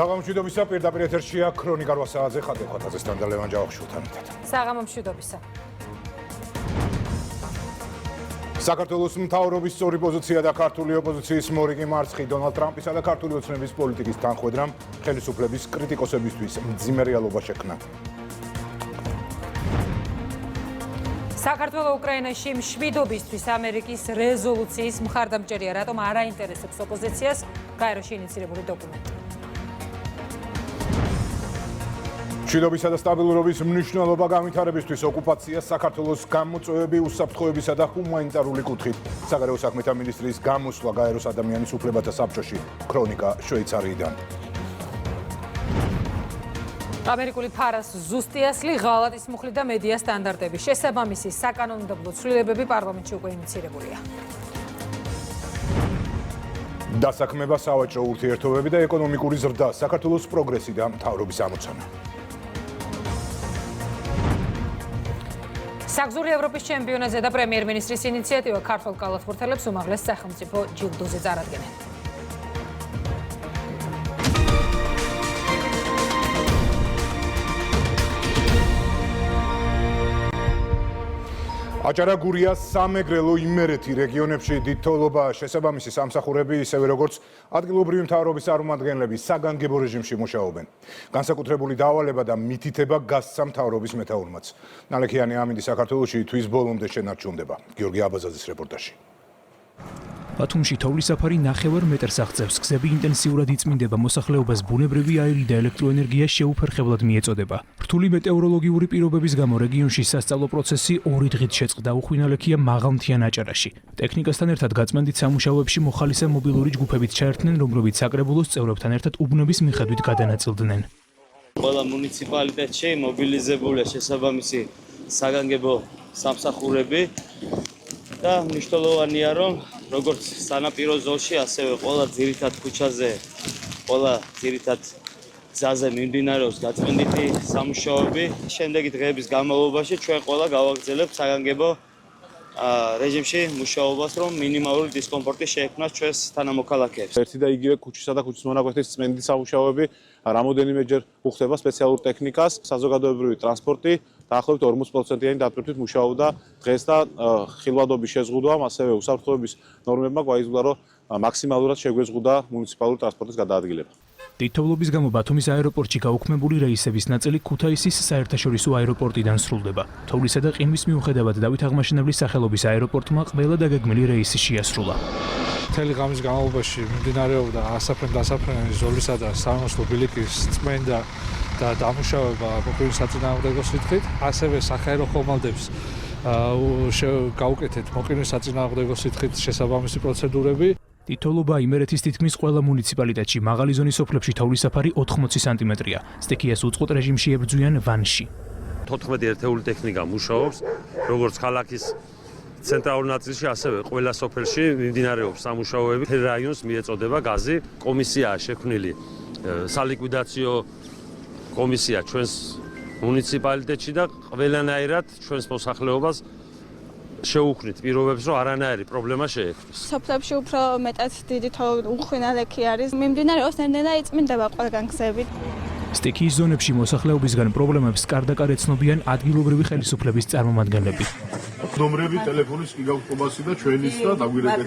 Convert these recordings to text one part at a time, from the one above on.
საღამომშვიდობისა პირდაპირ ეთერშია ქრონიკა 8 საათზე ხატე-ხატაზესთან და ლევან ჯავახიშვილთან ერთად. საღამომშვიდობისა. საქართველოს მთავრობის სწორი პოზიცია და ქართული ოპოზიციის მორიგი მარცხი დონალდ ტრამპისა და ქართული ოცნების პოლიტიკის თანხმედრამ ხელისუფლების კრიტიკოსებისთვის მძიმე რეალობა შექმნა. საქართველოს უკრაინაში მშვიდობისთვის ამერიკის რეზოლუციის მხარდამჭერია, რატომ არ აინტერესებს ოპოზიციას გაეროში ინიცირებული დოკუმენტი. მშვიდობისა და სტაბილურობის მნიშვნელობა განვითარებისთვის ოკუპაციას საქართველოს გამოწვევები უსაფრთხოებისა და ჰუმანიტარული კუთხით. საგარეო საქმეთა მინისტრის გამოსვლა გაეროს ადამიანის უფლებათა საბჭოში. ქრონიკა შვეიცარიიდან. ამერიკული ფარას ზუსტი ასლი, ღალატის მუხლი და მედია სტანდარტები. შესაბამისი საკანონმდებლო ცვლილებები პარლამენტში უკვე ინიცირებულია. დასაქმება, სავაჭრო ურთიერთობები და ეკონომიკური ზრდა, საქართველოს პროგრესი და მთავრობის ამოცანა. საგზური ევროპის ჩემპიონატზე და პრემიერ-მინისტრის ინიციატივა ქართველ კალათბურთელებს უმაღლეს სახელმწიფო ჯილდოზე წარადგენენ. აჭარა-გურია, სამეგრელო, იმერეთი რეგიონებში დიდ თოვლობაა. შესაბამისი სამსახურები, ისევე როგორც ადგილობრივი მთავრობის წარმომადგენლები საგანგებო რეჟიმში მუშაობენ. განსაკუთრებული დავალება და მითითება გასცა მთავრობის მეთაურმაც. ნალექიანი ამინდი საქართველოში თვის ბოლომდე შენარჩუნდება. გიორგი აბაზაძის რეპორტაჟი. ბათუმში თოვლის საფარი 9 მეტრს აღწევს. გზები ინტენსიურად იწმინდება, მოსახლეობას ბუნებრივი აირი და ელექტროენერგია შეუფერხებლად მიეწოდება. რთული მეტეოროლოგიური პირობების გამო რეგიონში სასწავლო პროცესი 2 დღით შეწყდა. უხვინალექია მაღალმთიან აჭარაში. ტექნიკასთან ერთად გაწმენდით სამუშაოებში მოხალისე მობილური ჯგუფებიც ჩაერთნენ, რომლებიც საკრებულოს წევრებთან ერთად უბნების მიხედვით გადანაწილდნენ. ყველა მუნიციპალიტეტში მობილიზებულია შესაბამისი საგანგებო სამსახურები და მნიშვნელოვანია, რომ როგორც სანაპირო ზოლში, ასევე ყველა ძირითად ქუჩაზე, ყველა ძირითად გზაზე მიმდინარეობს გაწმენდითი სამუშაოები. შემდეგი დღეების განმავლობაში ჩვენ ყველა გავაგრძელებთ საგანგებო რეჟიმში მუშაობას, რომ მინიმალური დისკომფორტი შეექმნას ჩვენს თანამოქალაქეებს. ერთი და იგივე ქუჩისა და ქუჩის მონაკვეთის წმენდითი სამუშაოები რამოდენიმეჯერ უხდება სპეციალურ ტექნიკას, საზოგადოებრივი ტრანსპორტი დაახლოებით 40%-იანი დატვირთვით მუშაობდა დღეს და ხილვადობის შეზღუდვამ, ასევე უსაფრთხოების ნორმებმა გვაიძულა, რომ მაქსიმალურად შეგვეზღუდა მუნიციპალური ტრანსპორტის გადაადგილება. დიდ თოვლობის გამო ბათუმის აეროპორტში გაუქმებული რეისების ნაწილი ქუთაისის საერთაშორისო აეროპორტიდან სრულდება. თოვლისა და ყინვის მიუხედავად დავით აღმაშენებლის სახელობის აეროპორტმა ყველა დაგეგმილი რეისი შეასრულა. მთელი ღამის განმავლობაში მიმდინარეობდა ასაფრენ-დასაფრენი ზოლისა და სამოსლო ბილიკის წმენდა და დამუშავება მოქმედი საწინააღმდეგო სითხით, ასევე საჰაერო ხომალდებს გაუკეთეთ მოქმედი საწინააღმდეგო სითხით შესაბამისი პროცედურები. დიდ თოვლობა იმერეთის თითქმის ყველა მუნიციპალიტეტში, მაღალი ზონის სოფლებში თოვლის საფარი 80 სანტიმეტრია. სტიქიას უწყოთ რეჟიმში ებრძვიან ვანში. 14 ერთეული ტექნიკა მუშაობს, როგორც ქალაქის ცენტრალურ ნაწილში, ასევე ყველა სოფელში მიმდინარეობს სამუშაოები. მთელ რაიონს მიეწოდება გაზი. კომისიაა შექმნილი, სალიკვიდაციო კომისია ჩვენს მუნიციპალიტეტში და ყველანაირად ჩვენს მოსახლეობას შეუქმნით პირობებს, რომ არანაირი პრობლემა შეექმნას. სოფლებში უფრო მეტად დიდი უხვინალექი არის. მიმდინარეობს ნელ-ნელა იწმინდება ყველგან გზები. სტიქიის ზონებში მოსახლეობისგან პრობლემებს კარდაკარ ეცნობიან ადგილობრივი ხელისუფლების წარმომადგენლები. ნომრები ტელეფონის კი გაქვთ ყობასი და ჩვენის და დაგვირეკეთ.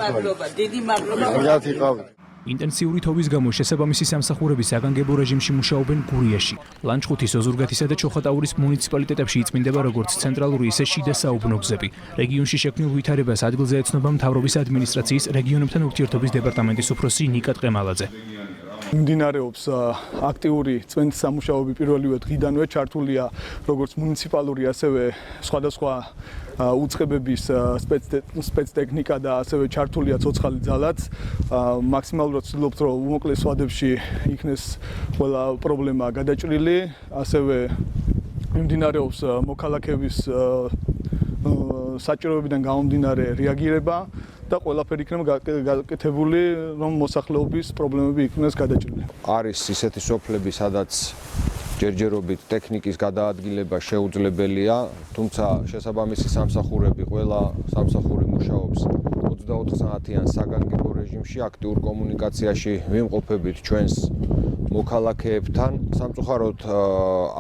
მადლობა, დიდი მადლობა. ინტენსიური თოვის გამო შესაბამისი სამსახურები საგანგებო რეჟიმში მუშაობენ გურიაში. ლანჩხუთის, ოზურგათისა და ჩოხატაურის მუნიციპალიტეტებში იწმინდება როგორც ცენტრალური, ისე შიდა საუბნო გზები. რეგიონში შექმნილ ვითარებას ადგილზე ეცნობა მთავრობის ადმინისტრაციის რეგიონებთან ურთიერთობის დეპარტამენტის უფროსი ნიკა ტყემალაძე. მიმდინარეობს აქტიური წმენდის სამუშაოები პირველივე დღიდანვე ჩართულია როგორც მუნიციპალური, ასევე სხვადასხვა უწყებების სპეცტექნიკა და ასევე ჩართულია ცოცხალი ძალაც. მაქსიმალურად ვცდილობთ, რომ უმოკლეს ვადებში იქნეს ყველა პრობლემა გადაჭრილი, ასევე მიმდინარეობს მოქალაქეების საჭიროებიდან გამომდინარე რეაგირება და ყველაფერი იქნება გაკეთებული, რომ მოსახლეობის პრობლემები იქნეს გადაჭრილი. არის ისეთი სოფლები, სადაც ჯერჯერობით ტექნიკის გადაადგილება შეუძლებელია, თუმცა შესაბამისი სამსახურები ყველა სამსახური მუშაობს 24 საათიან საგანგებო რეჟიმში აქტიურ კომუნიკაციაში ვიმყოფებით ჩვენს მოქალაქეებთან. სამწუხაროდ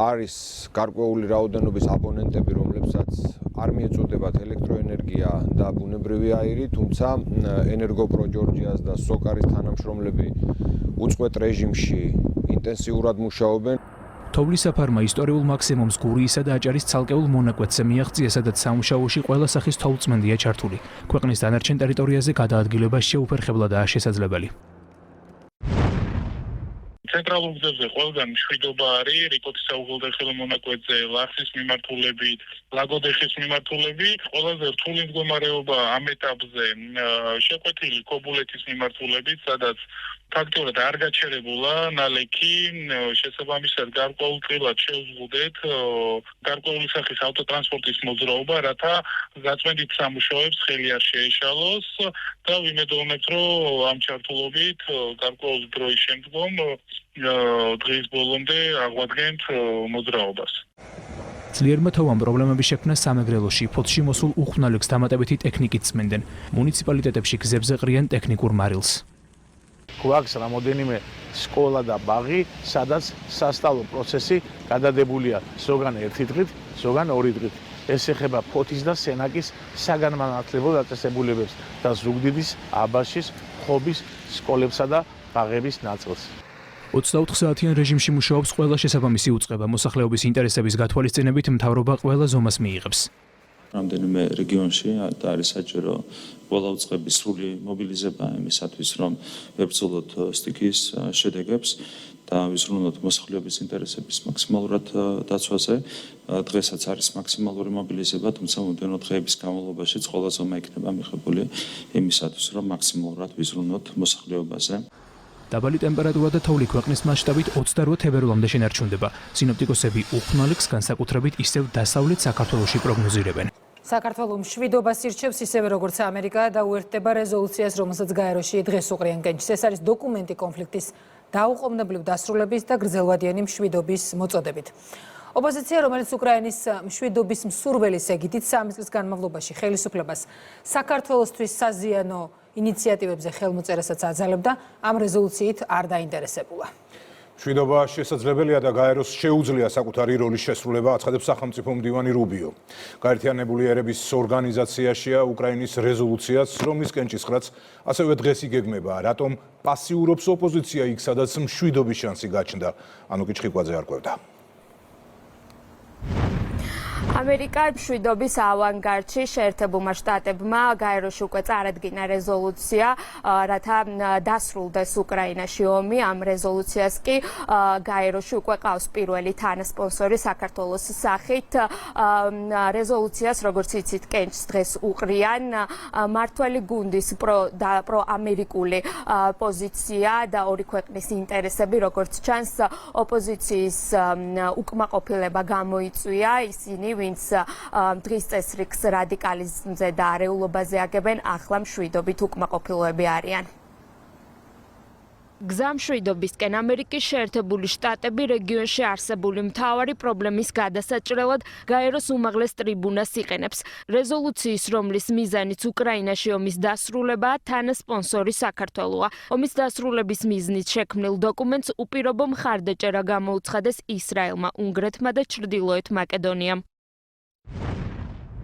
არის გარკვეული რაოდენობის აბონენტები, რომლებსაც არ მიეწოდებათ ელექტროენერგია და ბუნებრივი აირი, თუმცა ენერგოპრო ჯორჯიას და სოკარის თანამშრომლები უწყვეტ რეჟიმში ინტენსიურად მუშაობენ. თოვლის საფარმა ისტორიულ მაქსიმუმს გურიისა და აჭარის ცალკეულ მონაკვეთზე მიაღწია, სადაც სამუშაოში ყველა სახის თოვლწმენდია ჩართული. ქვეყნის დანარჩენ ტერიტორიაზე გადაადგილება შეუფერხებლადაა შესაძლებელი. ცენტრალურ გზებზე ყველგან მშვიდობა არის, რიკოტის საუღელდეხილო მონაკვეთზე, ლახის მიმართულებით, ლაგოდეხის მიმართულებით, ყველაზე რთული მდგომარეობა ამ ეტაპზე შეკვეთილი კობულეთის მიმართულებით, სადაც ფაქტობრივად არ გაჩერებულა ნალექი, შესაბამისად გარკვეულწილად შევზღუდეთ გარკვეული სახის ავტოტრანსპორტის მოძრაობა, რათა გაწმენდით სამუშაოებს ხელი არ შეეშალოს და ვიმედოვნებთ, რომ ამ ჩართულობით გარკვეული დროის შემდგომ დღის ბოლომდე აღვადგენთ მოძრაობას. ძლიერმა თოვამ პრობლემების შექმნა სამეგრელოში, ფოთში მოსულ უხვნალებს დამატებითი ტექნიკით წმენდნენ. მუნიციპალიტეტებში გზებზე ყრიან ტექნიკურ მარილს. გვაქვს რამოდენიმე სკოლა და ბაღი, სადაც სასწავლო პროცესი გადადებულია ზოგან 1 დღით, ზოგან 2 დღით. ეს ეხება ფოთის და სენაკის საგანმანათლებლო დაწესებულებებს და ზუგდიდის, აბაშის, ხობის სკოლებსა და ბაღების ნაწილს. 24 საათიან რეჟიმში მუშაობს ყველა შესაბამისი უწყება. მოსახლეობის ინტერესების გათვალისწინებით მთავრობა ყველა ზომას მიიღებს. რამდენიმე რეგიონში არის საჭირო ყველა უწყების სრული მობილიზება იმისათვის, რომ ვებრძოლოთ სტიქიის შედეგებს და ვიზრუნოთ მოსახლეობის ინტერესების მაქსიმალურად დაცვაზე. დღესაც არის მაქსიმალური მობილიზება, თუმცა მომდევნო დღეების განმავლობაში ყველა ზომა იქნება მიღებული იმისათვის, რომ მაქსიმალურად ვიზრუნოთ მოსახლეობაზე. დაბალი ტემპერატურა და თოვლი ქვეყნის მასშტაბით 28 თებერვლამდე შენარჩუნდება. სინოპტიკოსები უხვნალებს განსაკუთრებით ისევ დასავლეთ საქართველოში პროგნოზირებენ. საქართველოს მშვიდობას ირჩევს ისევე როგორც ამერიკა და უერთდება რეზოლუციას, რომელსაც გაეროში დღეს უყრიან კენჭს. ეს არის დოკუმენტი კონფლიქტის დაუყოვნებლივ დასრულების და გრძელვადიანი მშვიდობის მოწოდებით. ოპოზიცია, რომელიც უკრაინის მშვიდობის მსურველის ეგიდით 3 წლის განმავლობაში ხელისუფლებას საქართველოსთვის საზიანო ინიციატივებზე ხელმოწერასაც აძალებდა, ამ რეზოლუციით არ დაინტერესებულა. მშვიდობა შესაძლებელია და გაეროს შეუძლია საკუთარი როლის შესრულება, აცხადებს სახელმწიფო მდივანი რუბიო. გაერთიანებული ერების ორგანიზაციაშია უკრაინის რეზოლუციაც, რომლის კენჭისყრაც ასევე დღეს იგეგმება, რატომ პასიურობს ოპოზიცია იქ, სადაც მშვიდობის შანსი გაჩნდა. ანუკი ჩხიკვაძე არკვევდა. ამერიკა მშვიდობის ავანგარდში შეერთებულმა შტატებმა გაეროში უკვე წარადგინა რეზოლუცია, რათა დასრულდეს უკრაინაში ომი. ამ რეზოლუციას კი გაეროში უკვე ყავს პირველი თანასპონსორი საქართველოს სახით. რეზოლუციას, როგორც იცით, კენჭს დღეს უყრიან მართველი გუნდის პროამერიკული პოზიცია და ორი ქვეყნის ინტერესები, როგორც ჩანს, ოპოზიციის უკმაყოფილება გამოიწვია. ისინი ვინც დღის წესრიგს რადიკალიზმზე და არეულობაზე აგებენ, ახლა მშვიდობით უკმაყოფილოები არიან. გზა მშვიდობისკენ ამერიკის შეერთებული შტატები რეგიონში არსებული მთავარი პრობლემის გადასაჭრელად გაეროს უმაღლეს ტრიბუნას იყენებს. რეზოლუციის, რომლის მიზანიც უკრაინაში ომის დასრულებაა, თანასპონსორი საქართველოა. ომის დასრულების მიზნით შექმნილ დოკუმენტს უპირობო მხარდაჭერა გამოუცხადეს ისრაელმა, უნგრეთმა და ჩრდილოეთ მაკედონიამ.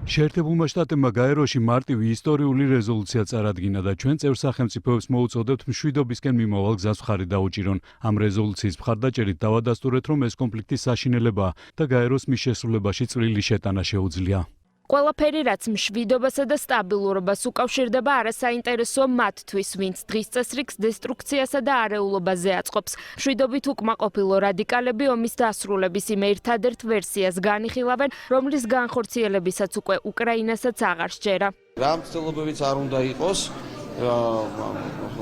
შეერთებულმა შტატებმა გაეროში მარტივი ისტორიული რეზოლუცია წარადგინა და ჩვენ წევრ სახელმწიფოებს მოუწოდებთ მშვიდობისკენ მიმავალ გზას მხარი დაუჭირონ. ამ რეზოლუციის მხარდაჭერით დავადასტურეთ, რომ ეს კონფლიქტი საშინელებაა და გაეროს მის შესრულებაში წვლილი შეტანა შეუძლია. ყველაფერი, რაც მშვიდობასა და სტაბილურობას უკავშირდება, არასაინტერესოა მათთვის, ვინც დღის წესრიგს დესტრუქციასა და არეულობაზე აწყობს. მშვიდობით უკმაყოფილო რადიკალები ომის დასრულების იმ ერთადერთ ვერსიას განიხილავენ, რომლის განხორციელებისაც უკვე უკრაინასაც აღარ სჯერა. რა მცდელობებიც არ უნდა იყოს,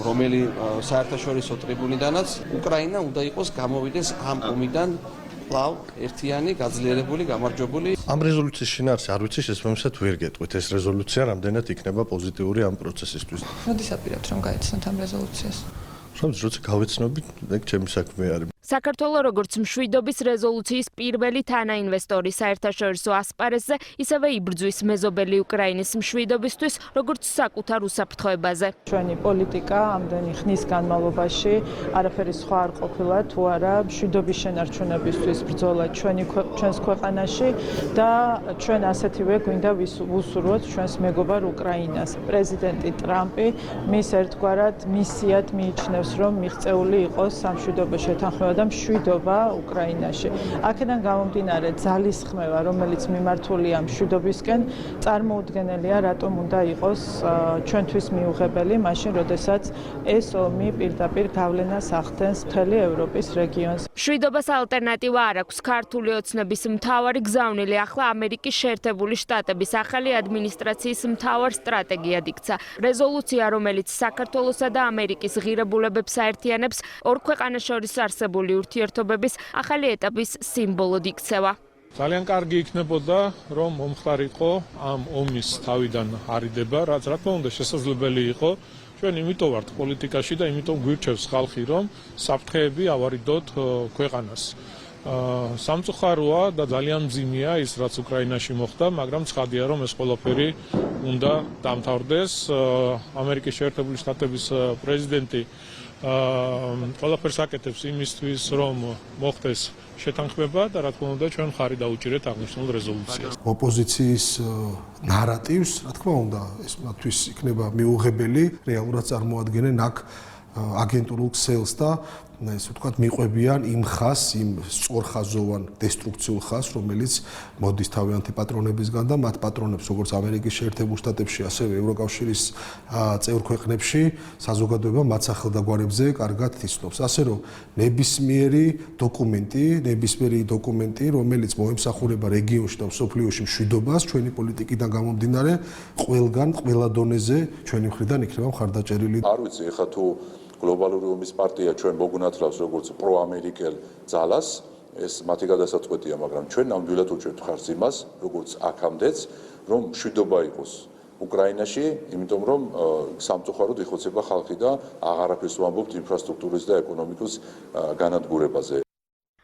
რომელი საერთაშორისო ტრიბუნიდანაც უკრაინა უნდა იყოს გამოვიდეს ამ ომიდან კვლავ ერთიანი, გაძლიერებული, გამარჯვებული. ამ რეზოლუციის შინაარსი არ ვიცი, შესაბამისად ვერ გეტყვით ეს რეზოლუცია რამდენად იქნება პოზიტიური ამ პროცესისთვის. როდის აპირებთ რომ გაეცნოთ ამ რეზოლუციას? ხმებს, როცა გავეცნობით, ეგ ჩემი საქმე არის. საქართველოს როგორც მშვიდობის რეზოლუციის პირველი თანაინვესტორი საერთაშორისო ასპარეზზე, ისევე იბრძვის მეზობელი უკრაინის მშვიდობისთვის, როგორც საკუთარ უსაფრთხოებაზე. ჩვენი პოლიტიკა ამდენი ხნის განმავლობაში არაფერი სხვა არ ყოფილა, თუ არა მშვიდობის შენარჩუნებისთვის ბრძოლა ჩვენს ქვეყანაში და ჩვენ ასეთივე გვინდა ვუსურვოთ ჩვენს მეგობარ უკრაინას. პრეზიდენტი ტრამპი მის ერთგვარად მისიად მიიჩნევს, რომ მიღწეული იყოს სამშვიდობო შეთანხმება და მშვიდობა უკრაინაში. აქედან გამომდინარე ძალისხმევა, რომელიც მიმართულია მშვიდობისკენ, წარმოუდგენელია, რატომ უნდა იყოს ჩვენთვის მიუღებელი, მაშინ, როდესაც ეს ომი პირდაპირ გავლენას ახდენს მთელი ევროპის რეგიონს. მშვიდობას ალტერნატივა არ აქვს. ქართული ოცნების მთავარი გზავნილი ახლა ამერიკის შეერთებული შტატების ახალი ადმინისტრაციის მთავარ სტრატეგიად იქცა. რეზოლუცია, რომელიც საქართველოსა და ამერიკის ღირებულებებს აერთიანებს, ორ ქვეყანას შორის არსებული ურთიერთობების ახალი ეტაპის სიმბოლოდ იქცევა. ძალიან კარგი იქნებოდა, რომ მომხდარიყო ამ ომის თავიდან არიდება, რაც რა თქმა უნდა შესაძლებელი იყო. ჩვენ იმიტომ ვართ პოლიტიკაში და იმიტომ გვირჩევს ხალხი, რომ საფრთხეები ავარიდოთ ქვეყანას. სამწუხაროა და ძალიან მძიმეა ის, რაც უკრაინაში მოხდა, მაგრამ ცხადია, რომ ეს ყველაფერი უნდა დამთავრდეს. ამერიკის შეერთებული შტატების პრეზიდენტი ყველაფერს აკეთებს იმისთვის, რომ მოხდეს შეთანხმება და რა თქმა უნდა ჩვენ ხარი დაუჭირეთ აღნიშნულ რეზოლუციას. ოპოზიციის ნარატივს, რა თქმა უნდა, ეს მათთვის იქნება მიუღებელი, რეალურად წარმოადგენენ აქ აგენტურულ ქსელს და ესე ვთქვათ, მიყვებიან იმ ხაზს, იმ სწორხაზოვან დესტრუქციულ ხაზს, რომელიც მოდის თავიანთი პატრონებისგან და მათ პატრონებს, როგორც ამერიკის შეერთებულ შტატებში, ასევე ევროკავშირის წევრ ქვეყნებში, საზოგადოება მათ სახელდაგვარებზე კარგად იცნობს. ასე რომ ნებისმიერი დოკუმენტი, რომელიც მოემსახურება რეგიონში და მსოფლიოში მშვიდობას, ჩვენი პოლიტიკიდან გამომდინარე, ყველა დონეზე ჩვენი მხრიდან იქნება მხარდაჭერილი. არ ვიცი, ეხლა თუ გლობალური ომის პარტია ჩვენ მოგუნათლავს როგორც პროამერიკელ ძალას, ეს მათი გადასაწყვეტია, მაგრამ ჩვენ ნამდვილად უჭერთ ხარს იმას, როგორც აქამდეც, რომ მშვიდობა იყოს უკრაინაში, იმიტომ რომ სამწუხაროდ იხოცება ხალხი და აღარაფერს ვამბობთ ინფრასტრუქტურის და ეკონომიკის განადგურებაზე.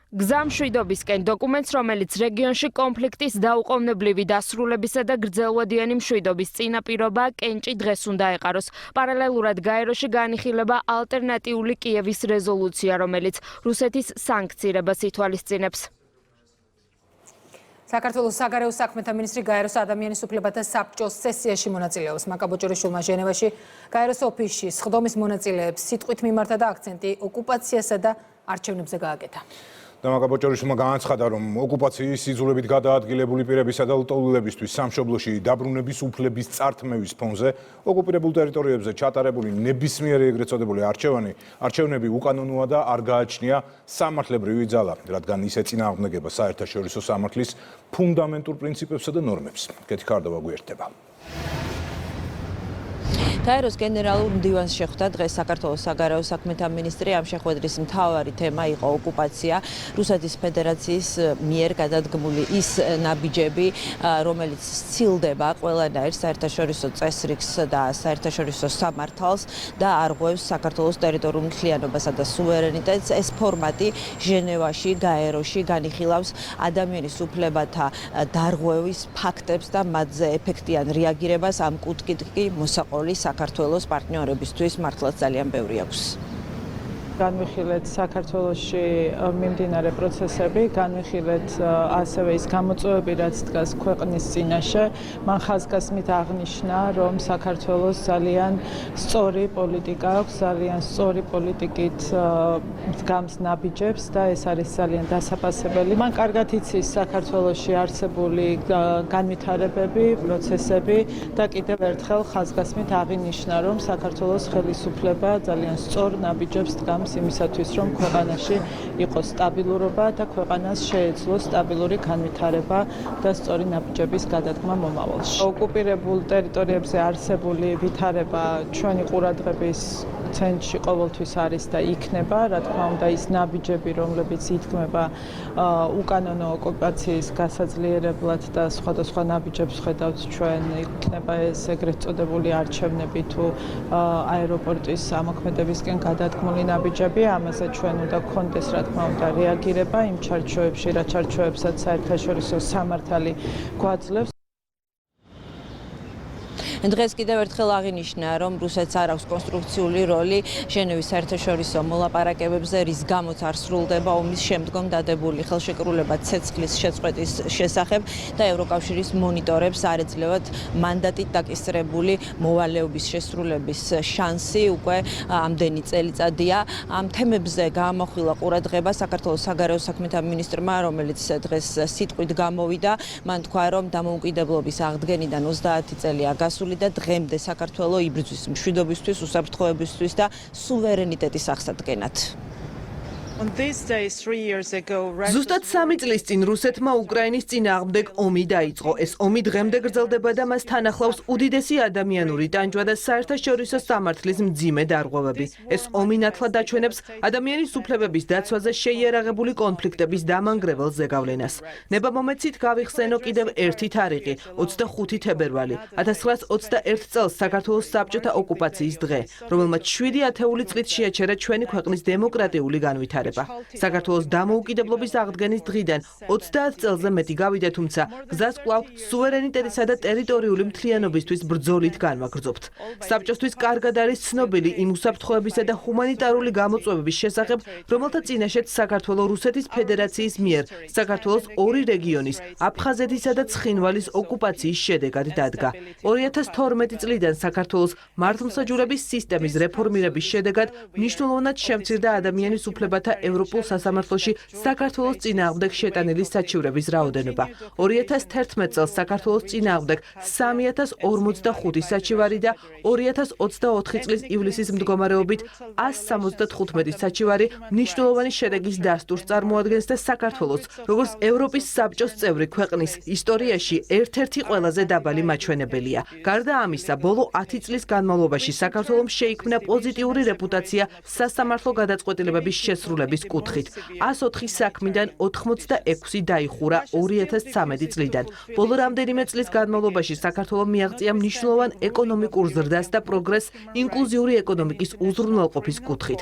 გზა მშვიდობისკენ დოკუმენტს, რომელიც რეგიონში კონფლიქტის დაუყოვნებლივი დასრულებისა და გრძელვადიანი მშვიდობის წინაპირობაა, კენჭი დღეს უნდა ეყაროს. პარალელურად გაეროში განიხილება ალტერნატიული კიევის რეზოლუცია, რომელიც რუსეთის სანქციებას ითვალისწინებს. საქართველოს საგარეო საქმეთა მინისტრი გაეროს ადამიანის უფლებათა საბჭოს სესიაში მონაწილეობს. მაკაბოჭორიშვილმა ჟენევაში გაეროს ოფისში სხდომის მონაწილეებს სიტყვით მიმართა და აქცენტი ოკუპაციასა და არჩევნებზე გააკეთა. და მაკაბოჭორიშვილმა განაცხადა, რომ ოკუპაციის სიძულებით გადაადგილებული პირებისა და ლტოლვილებისთვის სამშობლოში დაბრუნების უფლების წართმევის ფონზე ოკუპირებულ ტერიტორიებზე ჩატარებული ნებისმიერი ეგრეთ წოდებული არჩევნები უკანონოა და არ გააჩნია სამართლებრივი ძალა, რადგან ის ეწინააღმდეგება საერთაშორისო სამართლის ფუნდამენტურ პრინციპებსა და ნორმებს. კეთი ქარდავა გვერდება. გაეროს გენერალურ მდივანს შეხვდა დღეს საქართველოს საგარეო საქმეთა მინისტრი. ამ შეხვედრის მთავარი თემა იყო ოკუპაცია, რუსეთის ფედერაციის მიერ გადადგმული ის ნაბიჯები, რომელიც სცილდება ყველანაირ საერთაშორისო წესრიგს და საერთაშორისო სამართალს და არღვევს საქართველოს ტერიტორიულ მთლიანობასა და სუვერენიტეტს. ეს ფორმატი ჟენევაში, გაეროში განიხილავს ადამიანის უფლებათა დარღვევის ფაქტებს და მათზე ეფექტიან რეაგირებას. ამ კუთხით კი მოსაყოლი საქართველოს პარტნიორებისთვის მართლაც ძალიან ბევრი აქვს. განვიხილეთ საქართველოში მიმდინარე პროცესები, განვიხილეთ ასევე ის გამოწვევები, რაც დგას ქვეყნის წინაშე. მან ხაზგასმით აღნიშნა, რომ საქართველოს ძალიან სწორი პოლიტიკა აქვს, ძალიან სწორი პოლიტიკით დგამს ნაბიჯებს და ეს არის ძალიან დასაფასებელი. მან კარგად იცის საქართველოში არსებული განვითარებები, პროცესები და კიდევ ერთხელ ხაზგასმით აღინიშნა, რომ საქართველოს ხელისუფლება ძალიან სწორ ნაბიჯებს დგამს იწვევს იმისათვის, რომ ქვეყანაში იყოს სტაბილურობა და ქვეყანას შეეძლოს სტაბილური განვითარება და სწორი ნაბიჯების გადადგმა მომავალში. ოკუპირებულ ტერიტორიებზე არსებული ვითარება ჩვენი ყურადღების ცენტრში ყოველთვის არის და იქნება, რა თქმა უნდა, ის ნაბიჯები, რომლებიც იდგმება უკანონო ოკუპაციის გასაძლიერებლად და სხვადასხვა ნაბიჯებს ხედავთ ჩვენ, იქნება ეს ეგრეთ წოდებული არჩევნები თუ აეროპორტის ამოქმედებისკენ გადადგმული ნაბიჯები, ამაზე ჩვენ უნდა გქონდეს, რა თქმა უნდა, რეაგირება იმ ჩარჩოებში, რა ჩარჩოებსაც საერთაშორისო სამართალი გვაძლევს. დღეს კიდევ ერთხელ აღინიშნა, რომ რუსეთს არ აქვს კონსტრუქციული როლი ჟენევის საერთაშორისო მოლაპარაკებებზე, რის გამოც არ სრულდება ომის შემდგომ დადებული ხელშეკრულება ცეცხლის შეწყვეტის შესახებ და ევროკავშირის მონიტორებს არ ეძლევათ მანდატით დაკისრებული მოვალეობის შესრულების შანსი უკვე ამდენი წელიწადია. ამ თემებზე გაამახვილა ყურადღება საქართველოს საგარეო საქმეთა მინისტრმა, რომელიც დღეს სიტყვით გამოვიდა. მან თქვა, რომ დამოუკიდებლობის აღდგენიდან 30 წელია გასული და დღემდე საქართველოს იბრძვის მშვიდობისთვის, უსაფრთხოებისთვის და სუვერენიტეტის აღსადგენად. ზუსტად 3 წლის წინ რუსეთმა უკრაინის წინააღმდეგ ომი დაიწყო. ეს ომი დღემდე გრძელდება და მას თან ახლავს უდიდესი ადამიანური ტანჯვა და საერთაშორისო სამართლის მძიმე დარღვევები. ეს ომი ნათლად აჩვენებს ადამიანის უფლებების დაცვაზე შეიარაღებული კონფლიქტების დამანგრეველ ზეგავლენას. ნებამომეცით გავიხსენო კიდევ ერთი თარიღი, 25 თებერვალი, 1921 წელს საქართველოს საბჭოთა ოკუპაციის დღე, რომელმაც 7 ათეული წლით შეაჩერა ჩვენი ქვეყნის დემოკრატიული განვითარება. საქართველოს დამოუკიდებლობის აღდგენის დღიდან 30 წელზე მეტი გავიდა, თუმცა გზას კვლავ სუვერენიტეტისა და ტერიტორიული მთლიანობისთვის ბრძოლით განვაგრძობთ. საბჭოსთვის კარგად არის ცნობილი იმ უსაფრთხოებისა და ჰუმანიტარული გამოწვევების შესახებ, რომელთა წინაშეც საქართველოს რუსეთის ფედერაციის მიერ საქართველოს ორი რეგიონის, აფხაზეთისა და ცხინვალის ოკუპაციის შედეგად დადგა. 2012 წლიდან საქართველოს მართლმსაჯულების სისტემის რეფორმირების შედეგად მნიშვნელოვნად შემცირდა ადამიანის უფლებათა ევროპულ სასამართლოში საქართველოს წინააღმდეგ შეტანილი საჩივრების რაოდენობა. 2011 წელს საქართველოს წინააღმდეგ 3045 საჩივარი და 2024 წლის ივლისის მდგომარეობით 175 საჩივარი მნიშვნელოვანი შედეგის დასტურს წარმოადგენს და საქართველოს, როგორც ევროპის საბჭოს წევრი ქვეყნის ისტორიაში ერთ-ერთი ყველაზე დაბალი მაჩვენებელია. გარდა ამისა, ბოლო 10 წლის განმავლობაში საქართველოს შეიქმნა პოზიტიური რეპუტაცია სასამართლო გადაწყვეტილებების შესრულების კუთხით. 104 საქმიდან 86 დაიხურა 2013 წლიდან. ბოლო რამდენიმე წლის განმავლობაში საქართველოს მიაღწია მნიშვნელოვან ეკონომიკურ ზრდას და პროგრესს ინკლუზიური ეკონომიკის უზრუნველყოფის კუთხით.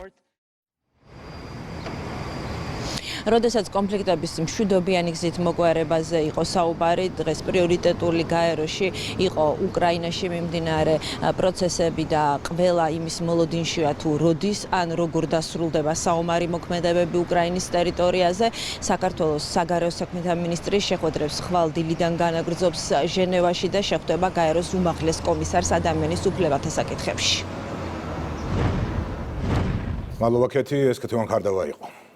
როდესაც კონფლიქტების მშვიდობიანი გზით მოგვარებაზე იყო საუბარი, დღეს პრიორიტეტული გაეროში იყო უკრაინაში მიმდინარე პროცესები და ყველა იმის მოლოდინშია თუ როდის ან როგორ დასრულდება საომარი მოქმედებები უკრაინის ტერიტორიაზე. საქართველოს საგარეო საქმეთა მინისტრი შეხვედრებს ხვალ დილიდან განაგრძობს ჟენევაში და შეხვდება გაეროს უმაღლეს კომისარს ადამიანის უფლებათა საკითხებში. მადლობა კეთი, ეს კეთილან ხარდავა იყო.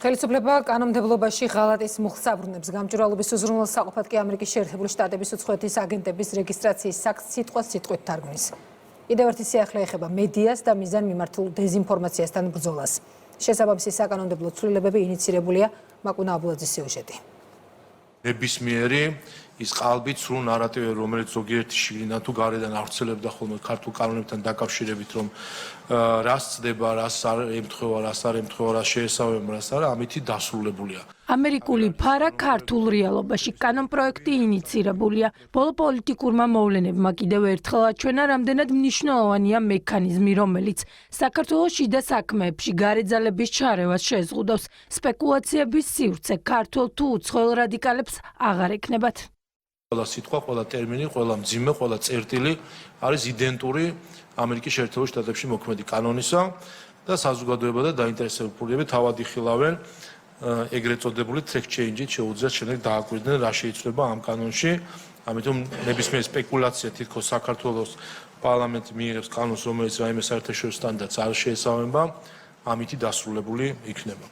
ხელისუფლება კანონმდებლობაში ღალატის მუხლს აბრუნებს. გამჭვირვალობის უზრუნველსაყოფად კი ამერიკის შეერთებული შტატების უცხოეთის აგენტების რეგისტრაციის აქტს სიტყვით თარგმნის. კიდევ ერთი სიახლე ეხება მედიას და მიზან მიმართულ დეზინფორმაციასთან ბრძოლას. შესაბამისი საკანონმდებლო ცვლილებები ინიცირებულია. მაკუნა აბულაძის სიუჟეტი. ნებისმიერი ის ყალბით სრულ ნარატივები, რომელიც ზოგიერთი შიგნიდან თუ გარედან ავრცელებდა ხოლმე ქართულ კანონებთან დაკავშირებით, რომ რას ცდება, რას არ ემთხვევა, რას არ ემთხვევა, რას შეესაბამება, რას არა, ამითი დასრულებულია. ამერიკული ფარა ქართულ რეალობაში კანონპროექტი ინიცირებულია. ბოლო პოლიტიკურმა მოვლენებმა კიდევ ერთხელ აჩვენა, რამდენად მნიშვნელოვანია მექანიზმი, რომელიც საქართველოს შიდა საქმეებში გარეძალების ჩარევას შეზღუდავს. სპეკულაციების სივრცე ქართულ თუ უცხოელ რადიკალებს აღარ ეკნებათ. ყველა სიტყვა, ყველა ტერმინი, ყველა მძიმე, ყველა წერტილი არის იდენტური ამერიკის შეერთებულ შტატებში მოქმედი კანონისა და საზოგადოება და დაინტერესებულები თავად იხილავენ ეგრეთ წოდებული track change-ით შეუძლიათ შემდეგ დააკვირდნენ რა შეიცვლება ამ კანონში. ამიტომ ნებისმიერი სპეკულაცია თითქოს საქართველოს პარლამენტი მიიღებს კანონს, რომელიც რაიმე საერთაშორისო სტანდარტს არ შეესაბამება, ამითი დასრულებული იქნება.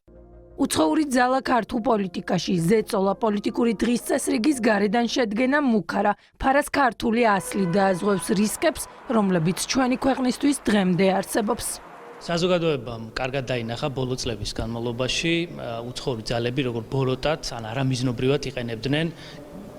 უცხოური ძალა ქართულ პოლიტიკაში, ზეწოლა პოლიტიკური დღის წესრიგის გარედან შედგენა მუქარა, ფარას ქართული ასლი დააზღვევს რისკებს, რომლებიც ჩვენი ქვეყნისთვის დღემდე არსებობს. საზოგადოებამ კარგად დაინახა ბოლო წლების განმავლობაში უცხოური ძალები როგორ ბოროტად ან არამიზნობრივად იყენებდნენ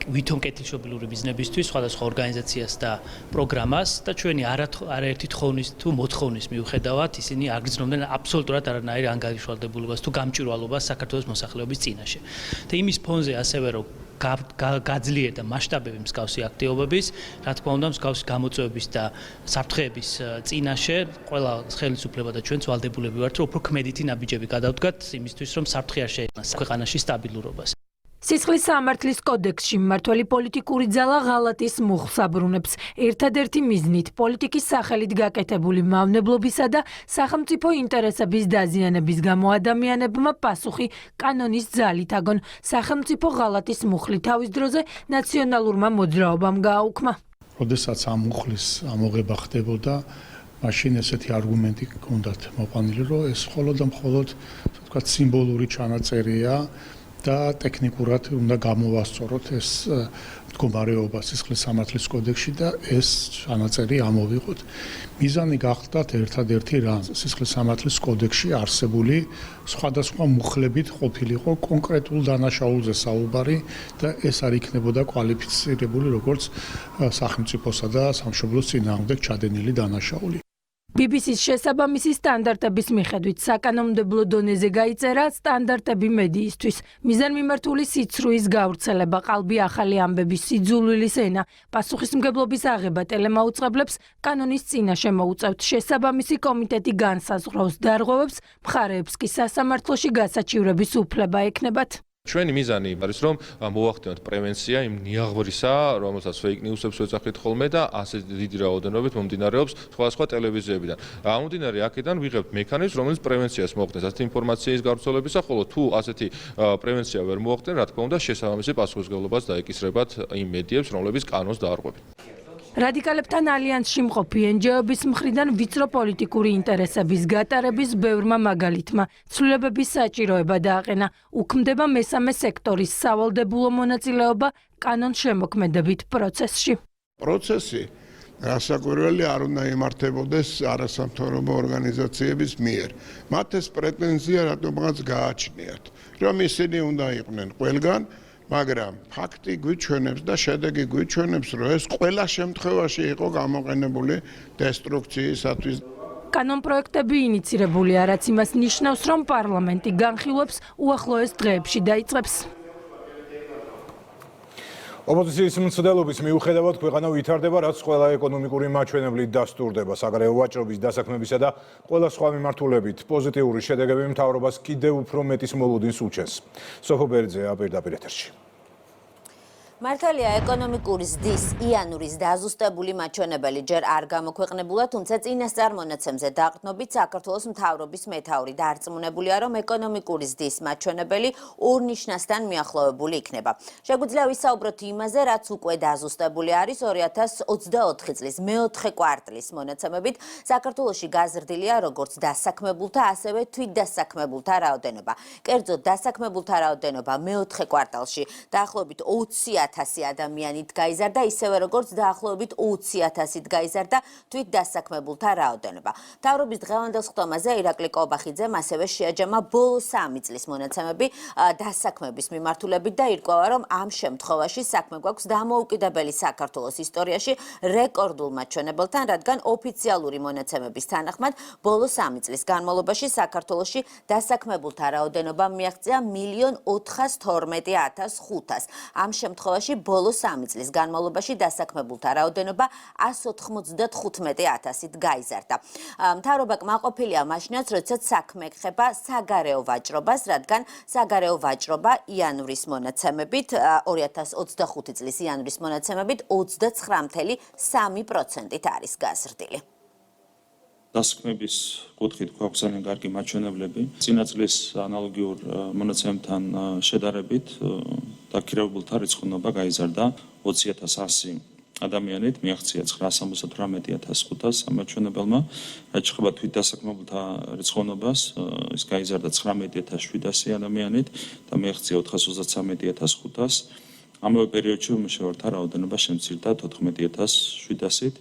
ვითომ კეთილშობილური ბიზნესისთვის სხვადასხვა ორგანიზაციას და პროგრამას და ჩვენი არაერთი თხოვნის თუ მოთხოვნის მიუხედავად ისინი აგრძნობდნენ აბსოლუტურად არანაირ ანგარიშვალდებულობას თუ გამჭვირვალობას საქართველოს მოსახლეობის წინაშე. და იმის ფონზე ასევე რომ გაძლიერდა მასშტაბები მსგავსი აქტივობების, რა თქმა უნდა, მსგავსი გამოწვევების და საფრთხეების წინაშე ყველა ხელისუფლება და ჩვენც ვალდებულები ვართ, რომ უფრო ქმედითი ნაბიჯები გადავდგათ იმისთვის, რომ საფრთხე არ შეექმნას ქვეყანაში სტაბილურობას. სისხლის სამართლის კოდექსში მმართველი პოლიტიკური ძალა ღალატის მუხლს აბრუნებს. ერთადერთი მიზნით პოლიტიკის სახელით გაკეთებული მავნებლობისა და სახელმწიფო ინტერესების დაზიანების გამო ადამიანებმა პასუხი კანონის ძალით აგონ. სახელმწიფო ღალატის მუხლი თავის დროზე ნაციონალურმა მოძრაობამ გააუქმა. როდესაც ამ მუხლის ამოღება ხდებოდა, მაშინ ესეთი არგუმენტი ჰქონდათ მოყვანილი, რომ ეს მხოლოდ და მხოლოდ, თქვა, სიმბოლური ჩანაწერია. და ტექნიკურად უნდა გამოვასწოროთ ეს მდგომარეობა სისხლის სამართლის კოდექსში და ეს ჩანაწერი ამოვიღოთ. მიზანი გახლდათ ერთადერთი რა, სისხლის სამართლის კოდექსში არსებული სხვადასხვა მუხლებით ყოფილიყო კონკრეტულ დანაშაულზე საუბარი და ეს არ იქნებოდა კვალიფიცირებული როგორც სახელმწიფოსა და სამშობლოს წინააღმდეგ ჩადენილი დანაშაული. BBC-ის შესაბამისი სტანდარტების მიხედვით საკანონმდებლო დონეზე გაიწერა სტანდარტები მედიისთვის. მიზანმიმართული სიცრუის გავრცელება, ყალბი ახალი ამბების, სიძულვილის ენა, პასუხისმგებლობის აღება ტელემაუწყებლებს კანონის წინაშე მოუწევთ. შესაბამისი კომიტეტი განსაზღვრავს დარღვევებს, მხარეებს კი სასამართლოში გასაჩივრების უფლება ექნებათ. ჩვენი მიზანი არის რომ მოვახდინოთ პრევენცია იმ ნიაღვრისა, რომელსაც fake news-ებს ვეძახით ხოლმე და ასე დიდი რაოდენობით მომდინარეობს სხვადასხვა ტელევიზიებიდან. ამომდინარე აქედან ვიღებთ მექანიზმს, რომელიც პრევენციას მოახდენს ასეთი ინფორმაციის გავრცელებისა, ხოლო თუ ასეთი პრევენცია ვერ მოახდენ, რა თქმა უნდა, შესაბამისი პასუხისმგებლობას დაეკისრებათ იმ მედიებს, რომლებიც კანონს დაარღვევენ. რადიკალებთან ალიანსში მყოფი NGO-ების მხრიდან ვიწრო პოლიტიკური ინტერესების გატარების ბევრმა მაგალითმა ცვლილებების საჭიროება დააყენა. უქმდება მესამე სექტორის სავალდებულო მონაწილეობა კანონშემოქმედებით პროცესში. პროცესი გასაკვირველი არ უნდა იმართებოდეს არასამთავრობო ორგანიზაციების მიერ. მათ ეს პრეტენზია რატომღაც გააჩნიათ, რომ ისინი უნდა იყვნენ ყველგან, მაგრამ ფაქტი გვიჩვენებს და შედეგი გვიჩვენებს, რომ ეს ყველა შემთხვევაში იყო გამოყენებული დესტრუქციისათვის. კანონპროექტები ინიცირებულია, რაც იმას ნიშნავს, რომ პარლამენტი განხილვებს უახლოეს დღეებში დაიწყებს. ოპოზიციის მცდელობის მიუხედავად ქვეყანა ვითარდება, რაც ყველა ეკონომიკური მაჩვენებლით დასტურდება. საგარეო ვაჭრობის დასაქმებისა და ყველა სხვა მიმართულებით პოზიტიური შედეგები მთავრობას კიდევ უფრო მეტის მოლოდინს უჩენს. სოფო ბერძეა პირდაპირ ეთერში. მართალია ეკონომიკური ზრდის იანვრის დაზუსტებული მაჩვენებელი ჯერ არ გამოქვეყნებულა, თუმცა წინასწარ მონაცემზე დაყრდნობით საქართველოს მთავრობის მეთაური დარწმუნებულია, რომ ეკონომიკური ზრდის მაჩვენებელი ორნიშნასთან მიახლოვებული იქნება. შეგვიძლია ვისაუბროთ იმაზე, რაც უკვე დაზუსტებული არის 2024 წლის მეოთხე კვარტლის მონაცემებით. საქართველოში გაზრდილია როგორც დასაქმებულთა, ასევე თვითდასაქმებულთა რაოდენობა. კერძოდ დასაქმებულთა რაოდენობა მეოთხე კვარტალში დაახლოებით 20,000 ადამიანით გაიზარდა, ისევე როგორც დაახლოებით 20,000-ით გაიზარდა თვითდასაქმებულთა რაოდენობა. მთავრობის დღევანდელ სხდომაზე ირაკლი კობახიძემ ასევე შეაჯამა ბოლო 3 წლის მონაცემები დასაქმების მიმართულებით და ირკვევა, რომ ამ შემთხვევაში საქმე გვაქვს დამოუკიდებელი საქართველოს ისტორიაში რეკორდულ მაჩვენებელთან, რადგან ოფიციალური მონაცემების თანახმად ბოლო 3 წლის განმავლობაში საქართველოში დასაქმებულთა რაოდენობა მიაღწია 1,412,500. ამ შემთხვევაში ბოლო 3 წლის განმავლობაში დასაქმებულთა რაოდენობა 195,000-ით გაიზარდა. მთავრობა კმაყოფილია მაშინაც, როდესაც საქმე ეხება საგარეო ვაჭრობას, რადგან საგარეო ვაჭრობა იანვრის მონაცემებით 2025 წლის იანვრის მონაცემებით 29,3%-ით არის გაზრდილი. დასაქმების კუთხით გვაქვს ძალიან კარგი მაჩვენებლები. წინა წლის ანალოგიურ მონაცემებთან შედარებით დაქირავებულთა რიცხოვნობა გაიზარდა 20,100 ადამიანით, მიაღწია 978,500 სამაჩვენებელმა. რაც შეეხება თვითდასაქმებულთა რიცხოვნობას, ის გაიზარდა 19,700 ადამიანით და მიაღწია 433,500. ამავე პერიოდში უმუშევრთა რაოდენობა შემცირდა 14,700-ით.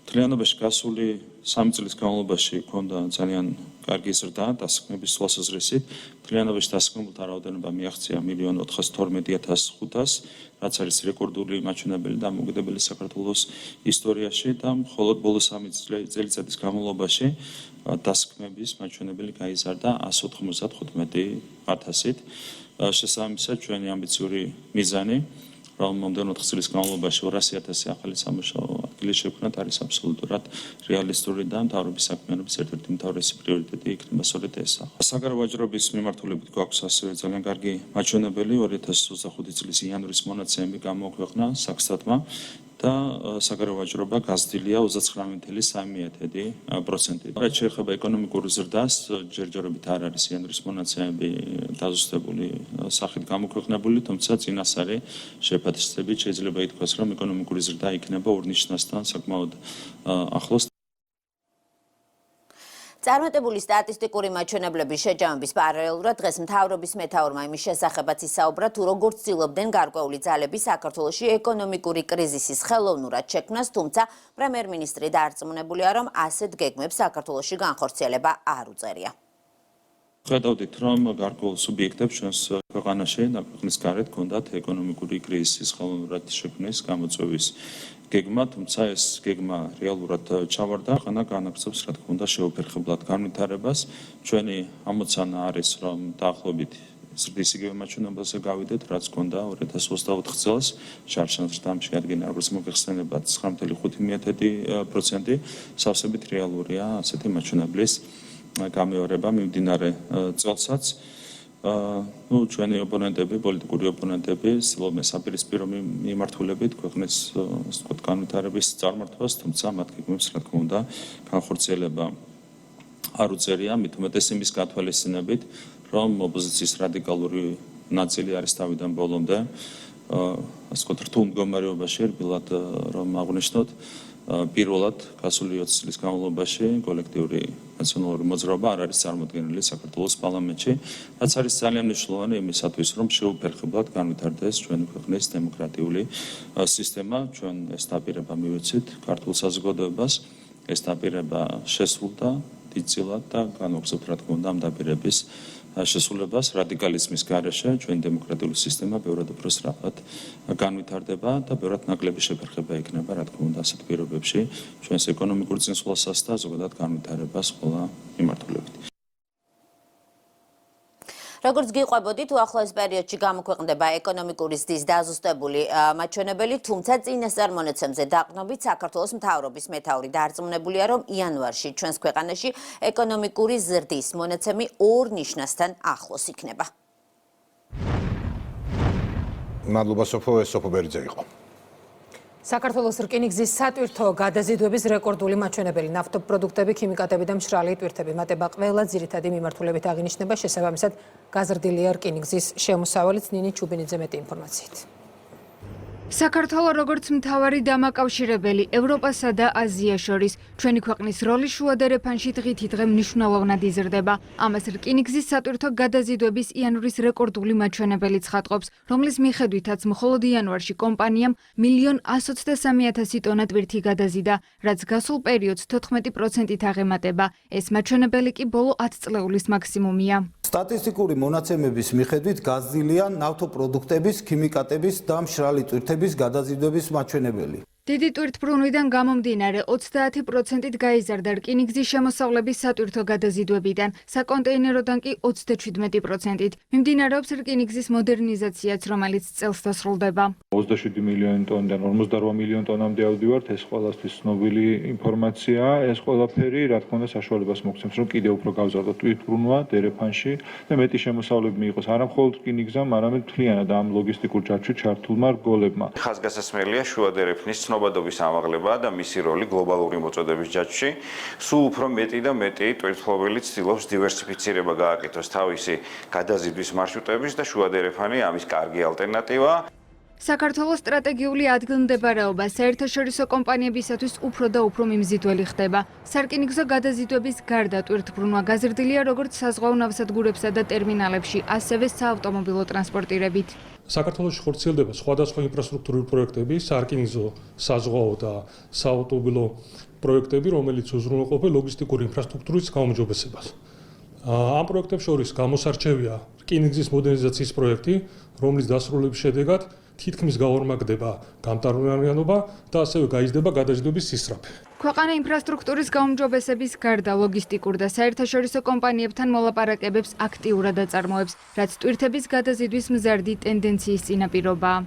მთლიანობაში გასული 3 წლის განმავლობაში ჰქონდა ძალიან კარგი ზრდა დასაქმების თვალსაზრისით. მთლიანობაში დასაქმებულთა რაოდენობა მიაღწია 1,412,500, რაც არის რეკორდული მაჩვენებელი და მოგედებელი საქართველოს ისტორიაში და მხოლოდ ბოლო 3 წელიწადის განმავლობაში დასაქმების მაჩვენებელი გაიზარდა 195,000-ით. შესაბამისად, ჩვენი ამბიციური მიზანი რომ მომდევნო 4 წლის განმავლობაში 200,000 ახალი სამუშაო ადგილი შექმნათ არის აბსოლუტურად რეალისტური და მთავრობის საქმიანობის ერთ-ერთი მთავრესი პრიორიტეტი იქნება სწორედ ეს. საგარეო ვაჭრობის მიმართულებით გვაქვს ასევე ძალიან კარგი მაჩვენებელი 2025 წლის იანვრის მონაცემები გამოქვეყნა საქსტატმა და საგარეო ვაჭრობა გაზრდილია 39,3%. რაც შეეხება ეკონომიკურ ზრდას, ჯერჯერობით არ არის იანვრის მონაცემები დაზუსტებული სახით გამოქვეყნებული, თუმცა წინასწარი შეფასებით შეიძლება ითქვას, რომ ეკონომიკური ზრდა იქნება ორნიშნასთან საკმაოდ ახლოს. წარმატებული სტატისტიკური მაჩვენებლების შეჯამების პარალელურად დღეს მთავრობის მეთაურმა იმის შესახებაც ისაუბრა, თუ როგორ ცდილობდნენ გარკვეული ძალები საქართველოში ეკონომიკური კრიზისის ხელოვნურად შექმნას, თუმცა პრემიერ-მინისტრი დარწმუნებულია, რომ ასეთ გეგმებს საქართველოში განხორციელება არ უწერია. ხედავდით, რომ გარკვეულ სუბიექტებს ჩვენს ქვეყანაში და ქვეყნის გარეთ ჰქონდათ ეკონომიკური კრიზისის ხელოვნურად შექმნის გამოწვევის გეგმა, თუმცა ეს გეგმა რეალურად ჩავარდა, ხანა განაგრძობს, რა თქმა უნდა, შეუფერხებლად განვითარებას. ჩვენი ამოცანა არის, რომ დაახლოებით ზრდის იგივე მაჩვენებელზე გავიდეთ, რაც ჰქონდა 2024 წელს, შარშან ზრდამ შეადგინა როგორც მოგეხსენებათ 9.5%, სავსებით რეალურია ასეთი მაჩვენებლის გამეორება მიმდინარე წელსაც. ჩვენი ოპონენტები, პოლიტიკური ოპონენტები ცდილობენ საპირისპირო მიმართულებით ქვეყნის განვითარების წარმართვას, თუმცა მათ გეგმებს, რა თქმა უნდა, განხორციელება არ უწერია, მით უმეტეს იმის გათვალისწინებით, რომ ოპოზიციის რადიკალური ნაწილი არის თავიდან ბოლომდე, ასე ვთქვათ, რთულ მდგომარეობაში, რბილად რომ აღვნიშნოთ, პირველად გასული 20 წლის განმავლობაში კოლექტიური ნაციონალური მოძრაობა არ არის წარმოდგენილი საქართველოს პარლამენტში, რაც არის ძალიან მნიშვნელოვანი იმისათვის, რომ შეუფერხებლად განვითარდეს ჩვენი ქვეყნის დემოკრატიული სისტემა. ჩვენ ეს დაპირება მივეცით ქართულ საზოგადოებას, ეს დაპირება შესრულდა დიდწილად და განვაგრძობთ, რა თქმა უნდა, ამ დაპირების შესრულებას რადიკალიზმის გარეშე ჩვენი დემოკრატიული სისტემა ბევრად უფრო სწრაფად განვითარდება და ბევრად ნაკლები შეფერხება იქნება, რა თქმა უნდა, ასეთ პირობებში ჩვენს ეკონომიკურ წინსვლასაც და ზოგადად განვითარებას ყველა მიმართულებით. როგორც გიყვებოდით, უახლოეს პერიოდში გამოქვეყნდება ეკონომიკური ზრდის დაზუსტებული მაჩვენებელი, თუმცა წინასწარ მონაცემზე დაყრდნობით საქართველოს მთავრობის მეთაური დარწმუნებულია, რომ იანვარში ჩვენს ქვეყანაში ეკონომიკური ზრდის მონაცემი ორ ნიშნასთან ახლოს იქნება. მადლობა სოფო, ეს სოფო ბერძე იყო. საქართველოს რკინიგზის სატვირთო გადაზიდვების რეკორდული მაჩვენებელი ნავთობპროდუქტები, ქიმიკატები და მშრალი ტვირთები მატება ყველა ძირითადი მიმართულებით აღინიშნება, შესაბამისად გაზრდილია რკინიგზის შემოსავალიც. ნინი ჩუბინიძე მეტი ინფორმაციით. საქართველოს როგორც მთავარი დამაკავშირებელი ევროპასა და აზიას შორის ჩვენი ქვეყნის როლი შუადერეფანში დღითიდღე მნიშვნელოვნად იზრდება. ამას რკინიგზის სატვირთო გადაზიდვების იანვრის რეკორდული მაჩვენებელი ცხადყოფს, რომლის მიხედვითაც მხოლოდ იანვარში კომპანიამ 1,123,000 ტონა ტვირთი გადაზიდა, რაც გასულ პერიოდს 14%-ით აღემატება. ეს მაჩვენებელი კი ბოლო 10 წლეულის მაქსიმუმია. სტატისტიკური მონაცემების მიხედვით გაზრდილია ნავთობპროდუქტების, ქიმიკატების და მშრალი ტვირთების გადაზიდვების მაჩვენებელი. დიდი ტვირთბრუნვიდან გამომდინარე 30%-ით გაიზარდა რკინიგზის შემოსავლების სატვირთო გადაზიდვებიდან, საკონტეინეროდან კი 37%-ით. მიმდინარეობს რკინიგზის მოდერნიზაციაც, რომელიც წელს დასრულდება. 27 მილიონი ტონიდან 48 მილიონ ტონამდე ავდივართ, ეს ყველასთვის ცნობილი ინფორმაციაა. ეს ყველაფერი, რა თქმა უნდა, საშუალებას მოგცემს, რომ კიდევ უფრო გავზარდოთ ტვირთბრუნვა დერეფანში და მეტი შემოსავლები მიიღოს არა მხოლოდ რკინიგზამ, არამედ მთლიანად ამ ლოგისტიკურ ჯაჭვში ჩართულმა რგოლებმა. ხაზგასასმელია შუადერეფნის ცნობადობის ამაღლება და მისი როლი გლობალური მოწოდების ჯაჭვში. სულ უფრო მეტი და მეტი ტვირთმფლობელი ცდილობს დივერსიფიცირება გააკეთოს თავისი გადაზიდვის მარშრუტების და შუადერეფანი ამის კარგი ალტერნატივაა. საქართველოს სტრატეგიული ადგილმდებარეობა საერთაშორისო კომპანიებისათვის უფრო და უფრო მიმზიდველი ხდება. სარკინიგზო გადაზიდვების გარდა ტვირთბრუნვა გაზრდილია როგორც საზღვაო ნავსადგურებსა და ტერმინალებში, ასევე საავტომობილო ტრანსპორტირებით. საქართველოში ხორციელდება სხვადასხვა ინფრასტრუქტურული პროექტები, სარკინიგზო, საზღვაო და საავტომობილო პროექტები, რომელიც უზრუნველყოფენ ლოგისტიკური ინფრასტრუქტურის გაუმჯობესებას. ამ პროექტებს შორის გამოსარჩევია რკინიგზის მოდერნიზაციის პროექტი, რომლის დასრულების შედეგად თითქმის გაორმაგდება გამტარუნიანობა და ასევე გაიზრდება გადაზიდვების სისწრაფე. ქვეყანა ინფრასტრუქტურის გაუმჯობესების გარდა ლოგისტიკურ და საერთაშორისო კომპანიებთან მოლაპარაკებებს აქტიურად აწარმოებს, რაც ტვირთების გადაზიდვის მზარდი ტენდენციის წინაპირობაა.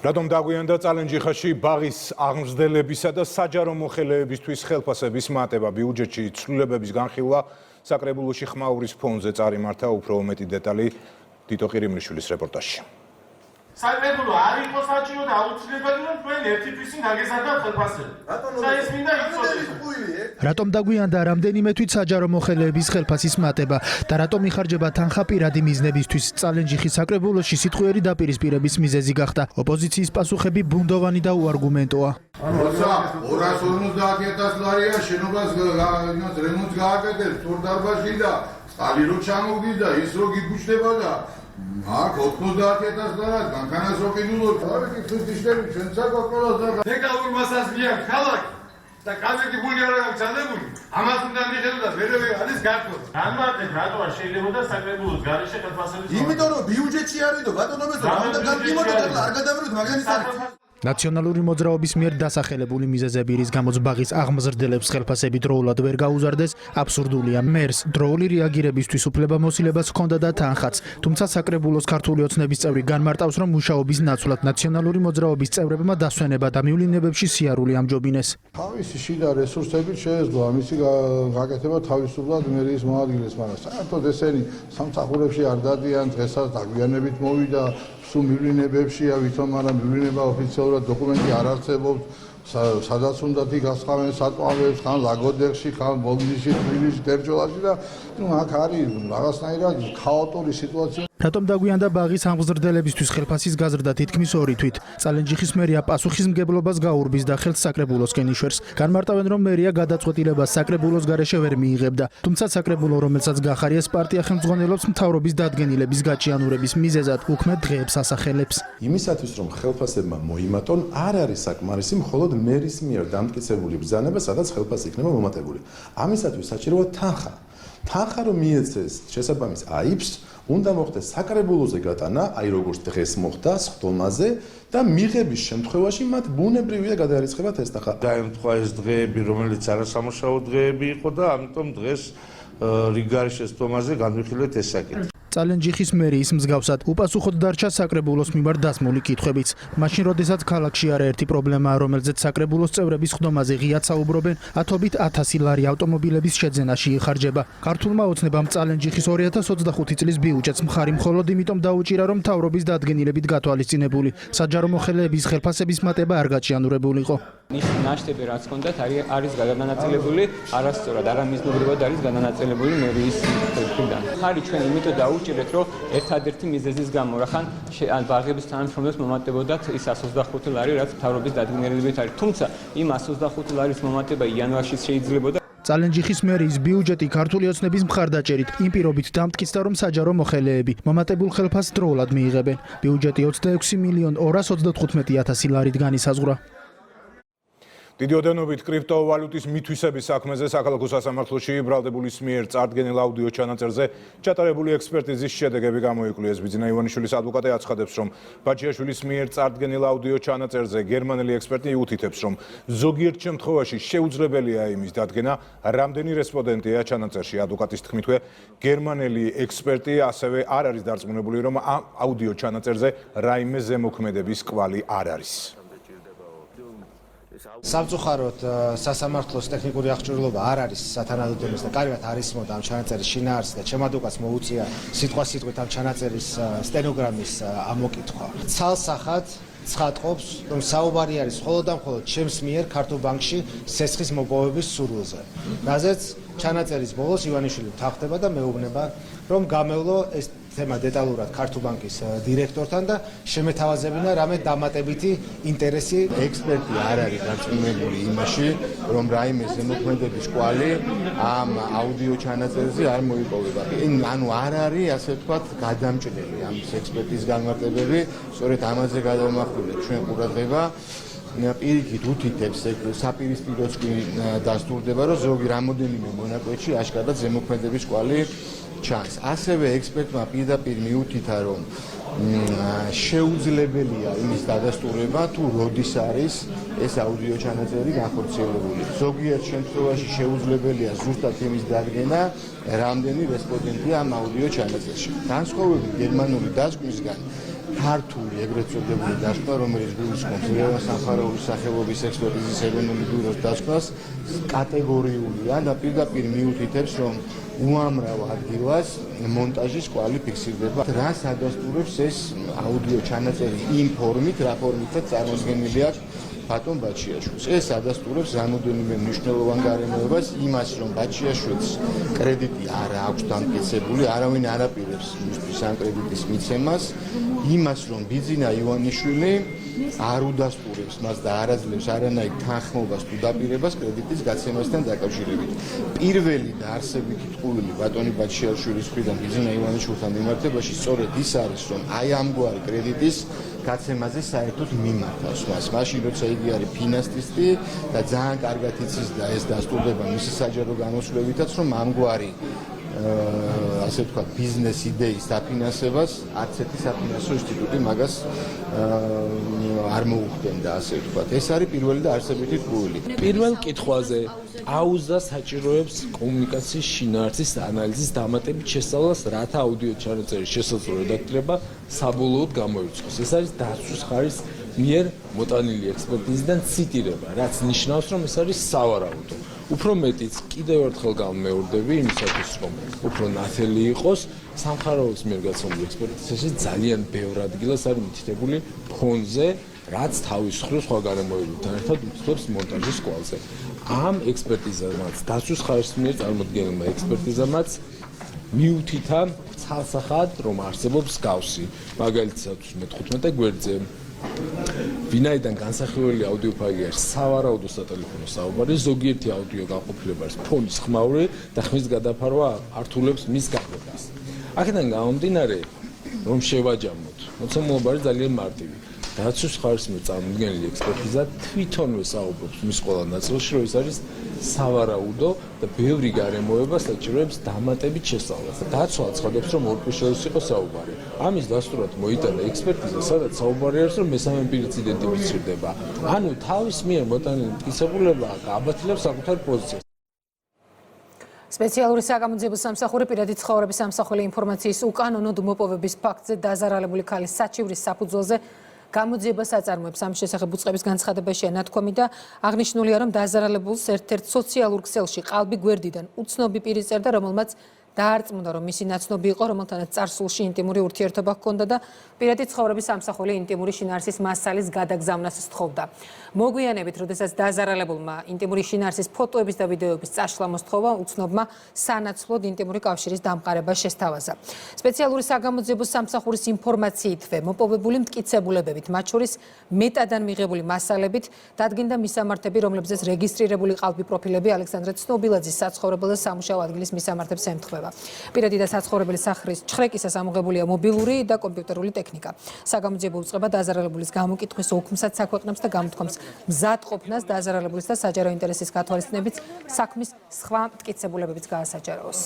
რატომ დაგვიანდა წალენჯიხაში ბაღის აღმზრდებისა და საჯარო მოხელეებისთვის ხელფასების მატება? ბიუჯეტში ცვლილებების განხილვა საკრებულოში ხმაურის ფონდზე წარიმართა. უფრო მეტი დეტალი თითო ყირიმლიშვილის რეპორტაჟში. საკრებულო არ იყო საჭირო და აუცილებელი რომ თქვენ ერთი თვისი ნაგეზარდათ ხელფასები. ეს მინდა იცოდეს. რატომ დაგვიანდა რამდენიმე თვით საჯარო მოხელეების ხელფასის მატება და რატომ იხარჯება თანხა პირადი მიზნებისთვის? წალენჯიხის საკრებულოში სიტყვიერი დაპირისპირების მიზეზი გახდა. ოპოზიციის პასუხები ბუნდოვანი და უარგუმენტოა. როცა 250,000 ლარია შენობას რემონტს გააკეთებს თორდარბაზში და წყალი რო ჩამოვიდა ის რო გიგუჩდება და აქ 90,000 ლარად განქანას რო ყიდულობ. არის კითხვის ჩვენ საკვაკველას და ლეგალურ მასას მიან ქალაქი და კანონიკული არ აქვს ჩადებული. ამას უნდა მიხედოთ ვერევე არის გართულ. განმარტეთ რატო არ შეიძლება საკრებულოს გარეშე ხელფასების იმიტომ რომ ბიუჯეტში არ ვიდო ბატონობესო უნდა გამიმოდოთ არ გადავიდოთ მაგალის არის. ნაციონალური მოძრაობის მიერ დასახელებული მიზეზები, რის გამოც ბაღის აღმზრდელებს ხელფასები დროულად ვერ გაუზარდეს, აბსურდულია. მერს დროული რეაგირებისთვის უფლებამოსილებას ჰქონდა და თანხაც, თუმცა საკრებულოს ქართული ოცნების წევრი განმარტავს, რომ მუშაობის ნაცვლად ნაციონალური მოძრაობის წევრებმა დასვენება და მივლინებებში სიარული ამჯობინეს. თავისი შიდა რესურსებით შეეძლო ამისი გაკეთება თავისუფლად მერიის მოადგილეს, მაგრამ საერთოდ ესენი სამსახურებში არ დადიან, დღესაც დაგვიანებით მოვიდა. სულ მივლინებებშია ვითომ არა მივლინება ოფიციალურად დოკუმენტი არ არსებობს სადაც უნდა დგასხავენ საწვავებს ხან ლაგოდეხში ხან ბოლნისში თბილისში დერჯოლაში და აქ არის რაღაცნაირად ქაოტური სიტუაცია. რატომ დაგვიანდა ბაღის აღმზრდებლებისთვის ხელფასის გაზრდა თითქმის 2 თვით? წალენჯიხის მერია პასუხისმგებლობას გაურბის და ხელს საკრებულოსკენ იშვერს. განმარტავენ, რომ მერია გადაწყვეტილებას საკრებულოს გარეშე ვერ მიიღებდა. თუმცა საკრებულო, რომელსაც გახარიეს პარტია ხელმძღვანელობს მთავრობის დადგენილების გაჭიანურების მიზეზად უქმე დღეებს ასახელებს. იმისათვის რომ ხელფასებმა მოიმატონ, არ არის საკმარისი მხოლოდ მერის მიერ დამტკიცებული ბრძანება, სადაც ხელფასი იქნება მომატებული. ამისათვის საჭიროა თანხა. თანხა რომ მიეცეს შესაბამის აიფს უნდა მოხდეს საკრებულოზე გატანა, აი როგორც დღეს მოხდა სხდომაზე და მიღების შემთხვევაში მათ ბუნებრივია გადაარიცხებათ ეს თანხა. დაემთხვა ეს დღეები, რომელიც არასამუშაო დღეები იყო და ამიტომ დღეს რიგარიშეს სხდომაზე განვიხილეთ ეს საკითხი. წალენჯიხის მერიის მსგავსად უპასუხოდ დარჩა საკრებულოს მიმართ დასმული კითხვებიც. მაშინ, როდესაც ქალაქში არაერთი პრობლემაა, რომელზეც საკრებულოს წევრების ხდომაზე ღიად საუბრობენ, ათობით 1000 ლარი ავტომობილების შეძენაში იხარჯება. ქართულმა ოცნებამ წალენჯიხის 2025 წლის ბიუჯეტს მხარი მხოლოდ იმიტომ დაუჭირა, რომ მთავრობის დადგენილებით გათვალისწინებული საჯარო მოხელეების ხელფასების მატება არ გაჭიანურებულიყო. ნაშთები რაც ჰქონდათ არის გადანაწილებული, არასწორად, არამიზნობრივად არის გადანაწილებული მერიის მხრიდან. ხარი ჩვენ იმიტომ დაუჭირეთ, რომ ერთადერთი მიზეზის გამო, რახან ბაღების თანამშრომლებს მომატებოდათ ის 125 ლარი, რაც მთავრობის დადგენილებით არის. თუმცა იმ 125 ლარის მომატება იანვარში შეიძლებოდა. წალენჯიხის მერიის ბიუჯეტი ქართული ოცნების მხარდაჭერით იმ პირობით დამტკიცდა, რომ საჯარო მოხელეები მომატებულ ხელფასს დროულად მიიღებენ. ბიუჯეტი 26,235,000 ლარით განისაზღვრა. დიდი ოდენობით კრიპტოვალუტის მითვისების საქმეზე საქალაქო სასამართლოში ბრალდებულის მიერ წარდგენილ აუდიო ჩანაწერზე ჩატარებული ექსპერტიზის შედეგები გამოიკვლიეს. ბიძინა ივანიშვილის ადვოკატი აცხადებს, რომ ბაჩიაშვილის მიერ წარდგენილ აუდიო ჩანაწერზე გერმანელი ექსპერტი იუთითებს, რომ ზოგიერთ შემთხვევაში შეუძლებელია იმის დადგენა, რამდენი რესპონდენტია ჩანაწერში. ადვოკატის თქმითვე, გერმანელი ექსპერტი ასევე არ არის დარწმუნებული, რომ ამ აუდიო ჩანაწერზე რაიმე ზემოქმედების კვალი არ არის. სამწუხაროდ სასამართლოს ტექნიკური აღჭურვილობა არ არის სათანადო დონის და კარგად არის მოდა ამ ჩანაწერის შინაარსი და ჩემ ადვოკატს მოუწია სიტყვასიტყვით ამ ჩანაწერის სტენოგრამის ამოკითხვა. ცალსახად ცხადყოფს, რომ საუბარი არის მხოლოდ და მხოლოდ ჩემს მიერ ქართულ ბანკში სესხის მოპოვების სურვილზე. რაზეც ჩანაწერის ბოლოს ივანიშვილი თანხდება და მეუბნება, რომ გამევლო ეს თემა დეტალურად ქართულ ბანკის დირექტორთან და შემეთავაზებინა რამე დამატებითი ინტერესი. ექსპერტი არ არის დარწმუნებული იმაში, რომ რაიმე ზემოქმედების კვალი ამ აუდიო ჩანაწერზე არ მოიპოვება. ანუ არ არის, ასე ვთქვათ, გადამჭრელი ამ ექსპერტის განმარტებები, სწორედ ამაზე გადავმახვილეთ ჩვენ ყურადღება. პირიქით უთითებს საპირისპიროც კი დასტურდება, რომ ზოგი რამოდენიმე მონაკვეთში აშკარად ზემოქმედების კვალი ჩანს. ასევე ექსპერტმა პირდაპირ მიუთითა, რომ შეუძლებელია იმის დადასტურება, თუ როდის არის ეს აუდიო ჩანაწერი განხორციელებული. ზოგიერთ შემთხვევაში შეუძლებელია ზუსტად იმის დადგენა, რამდენი რესპონდენტია ამ აუდიო ჩანაწერში. განსხვავებით გერმანული დასკვნისგან, ქართული ეგრეთ წოდებული დასკვნა, რომელიც გულისხმობს სამხაროური სახელობის ექსპერტიზის ეროვნული ბიუროს დასკვნას, კატეგორიულია და პირდაპირ მიუთითებს, რომ უამრავ ადგილას მონტაჟის კვალი ფიქსირდება. რას ადასტურებს ეს აუდიო ჩანაწერი იმ ფორმით, რა ფორმითაც წარმოდგენილი აქვს ბატონ ბაჩიაშვილს. ეს ადასტურებს რამოდენიმე მნიშვნელოვან გარემოებას, იმას, რომ ბაჩიაშვილს კრედიტი არ აქვს დამტკიცებული, არავინ არ აპირებს მისთვის ამ კრედიტის მიცემას, იმას, რომ ბიძინა ივანიშვილი არ უდასტურებს მას და არ აძლევს არანაირ თანხმობას თუ დაპირებას კრედიტის გაცემასთან დაკავშირებით. პირველი და არსებითი ტყუილი ბატონი ბაჩიაშვილის მხრიდან ბიძინა ივანიშვილთან მიმართებაში სწორედ ის არის, რომ აი ამგვარი კრედიტის გაცემაზე საერთოდ მიმართავს მას. მაშინ როცა იგი არის ფინანსისტი და ძალიან კარგად იცის და ეს დასტურდება მისი საჯარო გამოსვლებითაც, რომ ამგვარი ასე ვთქვათ, ბიზნეს იდეის დაფინანსებას არც ერთი საფინანსო ინსტიტუტი მაგას არ მოუხდენდა, ასე ვთქვათ. ეს არის პირველი და არსებითი ტყუილი. პირველ კითხვაზე აუზდა საჭიროებს კომუნიკაციის შინაარსის ანალიზის დამატებით შესწავლას, რათა აუდიო ჩანაწერის შესაძლო რედაქტირება საბოლოოდ გამოირიცხოს. ეს არის დაცვის ხარის მიერ მოტანილი ექსპერტიზიდან ციტირება, რაც ნიშნავს, რომ ეს არის სავარაუდო. უფრო მეტიც კიდევ ერთხელ გამეორდები იმისათვის, რომ უფრო ნათელი იყოს სამხაროების მიერ გაცნობილი ექსპერტიზაში ძალიან ბევრ ადგილას არის მითითებული ფონზე, რაც თავის მხრივ სხვა გარემოებებთან ერთად უთითებს მონტაჟის კვალზე. ამ ექსპერტიზამაც დაცვის ხარის მიერ წარმოდგენილმა ექსპერტიზამაც მიუთითა ცალსახად, რომ არსებობს გავსი, მაგალითად მე-15 გვერდზე ვინაიდან განსახილველი აუდიო ფაილი არის სავარაუდო სატელეფონო საუბარი, ზოგიერთი აუდიო განყოფილება არის ფონის ხმაური და ხმის გადაფარვა ართულებს მის გაყვებას. აქედან გამომდინარე, რომ შევაჯამოთ, მოცემულობა არის ძალიან მარტივი. დაცვის ხარის მიერ წარმოდგენილი ექსპერტიზა თვითონვე საუბრობს მის ყველა ნაწილში, რომ ეს არის სავარაუდო და ბევრი გარემოება საჭიროებს დამატებით შესწავლას. დაცვა აცხადებს, რომ ორ შორის იყო საუბარი. ამის დასტურად მოიტანა ექსპერტიზა, სადაც საუბარი არის, რომ მესამე პირიც იდენტიფიცირდება. ანუ თავის მიერ მოტანილი მტკიცებულება აბათილებს საკუთარ პოზიციას. სპეციალური საგამოძიებო სამსახური პირადი ცხოვრების სამსახური ინფორმაციის უკანონოდ მოპოვების ფაქტზე დაზარალებული ქალის საჩივრის საფუძველზე გამოძიებას აწარმოებს. ამის შესახებ უწყების განცხადებაშია ნათქვამი და აღნიშნულია, რომ დაზარალებულს ერთ-ერთ სოციალურ ქსელში ყალბი გვერდიდან უცნობი პირი წერდა, რომელმაც დაარწმუნდა, რომ მისი ნაცნობი იყო, რომელთანაც წარსულში ინტიმური ურთიერთობა ჰქონდა და პირადი ცხოვრების სამსახური ინტიმური შინაარსის მასალის გადაგზავნას სთხოვდა. მოგვიანებით, როდესაც დაზარალებულმა ინტიმური შინაარსის ფოტოების და ვიდეოების წაშლა მოსთხოვა, უცნობმა სანაცვლოდ ინტიმური კავშირის დამყარება შესთავაზა. სპეციალური საგამოძიებო სამსახურის ინფორმაციითვე მოპოვებული მტკიცებულებებით, მათ შორის მეტადან მიღებული მასალებით, დადგინდა მისამართები, რომლებზეც რეგისტრირებული ყალბი პროფილები ალექსანდრე ცნობილაძის საცხოვრებელ და სამუშაო ადგილის მისამართებს ემთხვევა. პირადი და საცხოვრებელი სახლის ჩხრეკისას ამოღებულია მობილური და კომპიუტერული ტექნიკა. საგამოძიებო უწყება დაზარალებულის გამოკითხვის ოქმსაც საქვეყნებს და გამოთქვამს მზადყოფნას დაზარალებულის და საჯარო ინტერესის გათვალისწინებით საქმის სხვა მტკიცებულებებიც გაასაჯაროოს.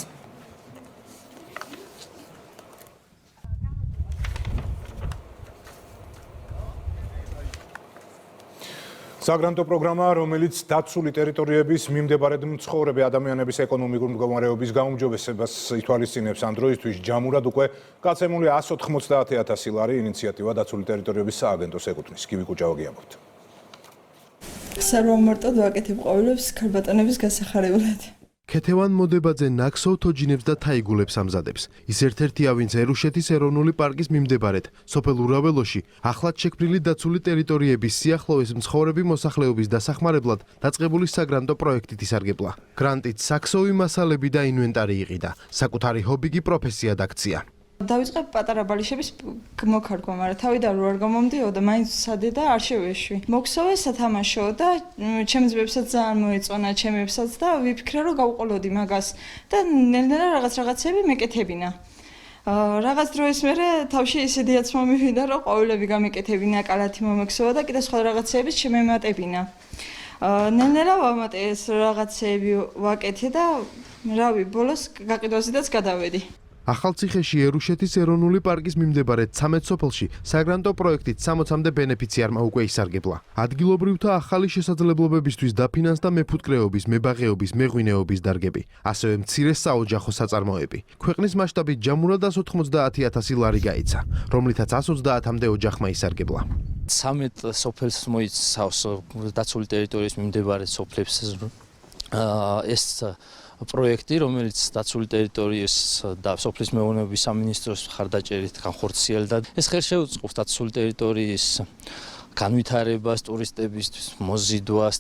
საგრანტო პროგრამა, რომელიც დაცული ტერიტორიების მიმდებარედ მცხოვრები ადამიანების ეკონომიკური მდგომარეობის გაუმჯობესებას ითვალისწინებს ამ დროისთვის ჯამურად უკვე გაცემული 190,000 ლარი ინიციატივა დაცული ტერიტორიების სააგენტოს ეკუთვნის. კივი კუჭავა გიამბობთ. სარვამარტოდ ვაკეთებ ყვავილებს ქალბატონების გასახარებლად. ქეთევან მოდებაძე ნაკსოვ თოჯინებს და თაიგულებს ამზადებს. ის ერთ-ერთია, ვინც ერუშეთის ეროვნული პარკის მიმდებარედ, სოფელ ურაველოში, ახლად შექმნილი დაცული ტერიტორიების სიახლოვეს მცხოვრები მოსახლეობის დასახმარებლად დაწყებული საგრანტო პროექტით ისარგებლა. გრანტით საქსოვი მასალები და ინვენტარი იყიდა. საკუთარი ჰობი კი პროფესიად აქცია. დავიწყე პატარა ბალიშების მოქარგვა, მაგრამ თავიდან რო არ გამომდიოდა, მაინც სადე და არ შევეშვი. მოქსოვე სათამაშო და ჩემს ძმებსაც ძალიან მოეწონა, ჩემებსაც და ვიფიქრე რომ გავყოლოდი მაგას და ნელ-ნელა რაღაცები მეკეთებინა. რაღაც დროის მერე თავში ისე დიაც მომივიდა, რომ ყვავილები გამეკეთებინა, კალათი მომექსოვა და კიდე სხვა რაღაცებიც შემემატებინა. ნელ-ნელა ვამატე ეს რაღაცები ვაკეთე და რავი, ბოლოს გაყიდვაზედაც გადავედი. ახალციხეში ერუშეთის ეროვნული პარკის მიმდებარე 13 სოფელში საგრანტო პროექტით 60-მდე ბენეფიციარმა უკვე ისარგებლა. ადგილობრივთა ახალი შესაძლებლობებისთვის დაფინანსდა მეფუტკრეობის, მებაღეობის, მეღვინეობის დარგები, ასევე მცირე საოჯახო საწარმოები. ქვეყნის მასშტაბით ჯამურად 190,000 ლარი გაიცა, რომლითაც 130-მდე ოჯახმა ისარგებლა. 13 სოფელს მოიცავს დაცული ტერიტორიის მიმდებარე სოფლებს ეს პროექტი, რომელიც დაცული ტერიტორიის და სოფლის მეურნეობის სამინისტროს მხარდაჭერით განხორციელდა. ეს ხელშეუწყობს დაცული ტერიტორიის განვითარებას, ტურისტებისთვის, მოზიდვას.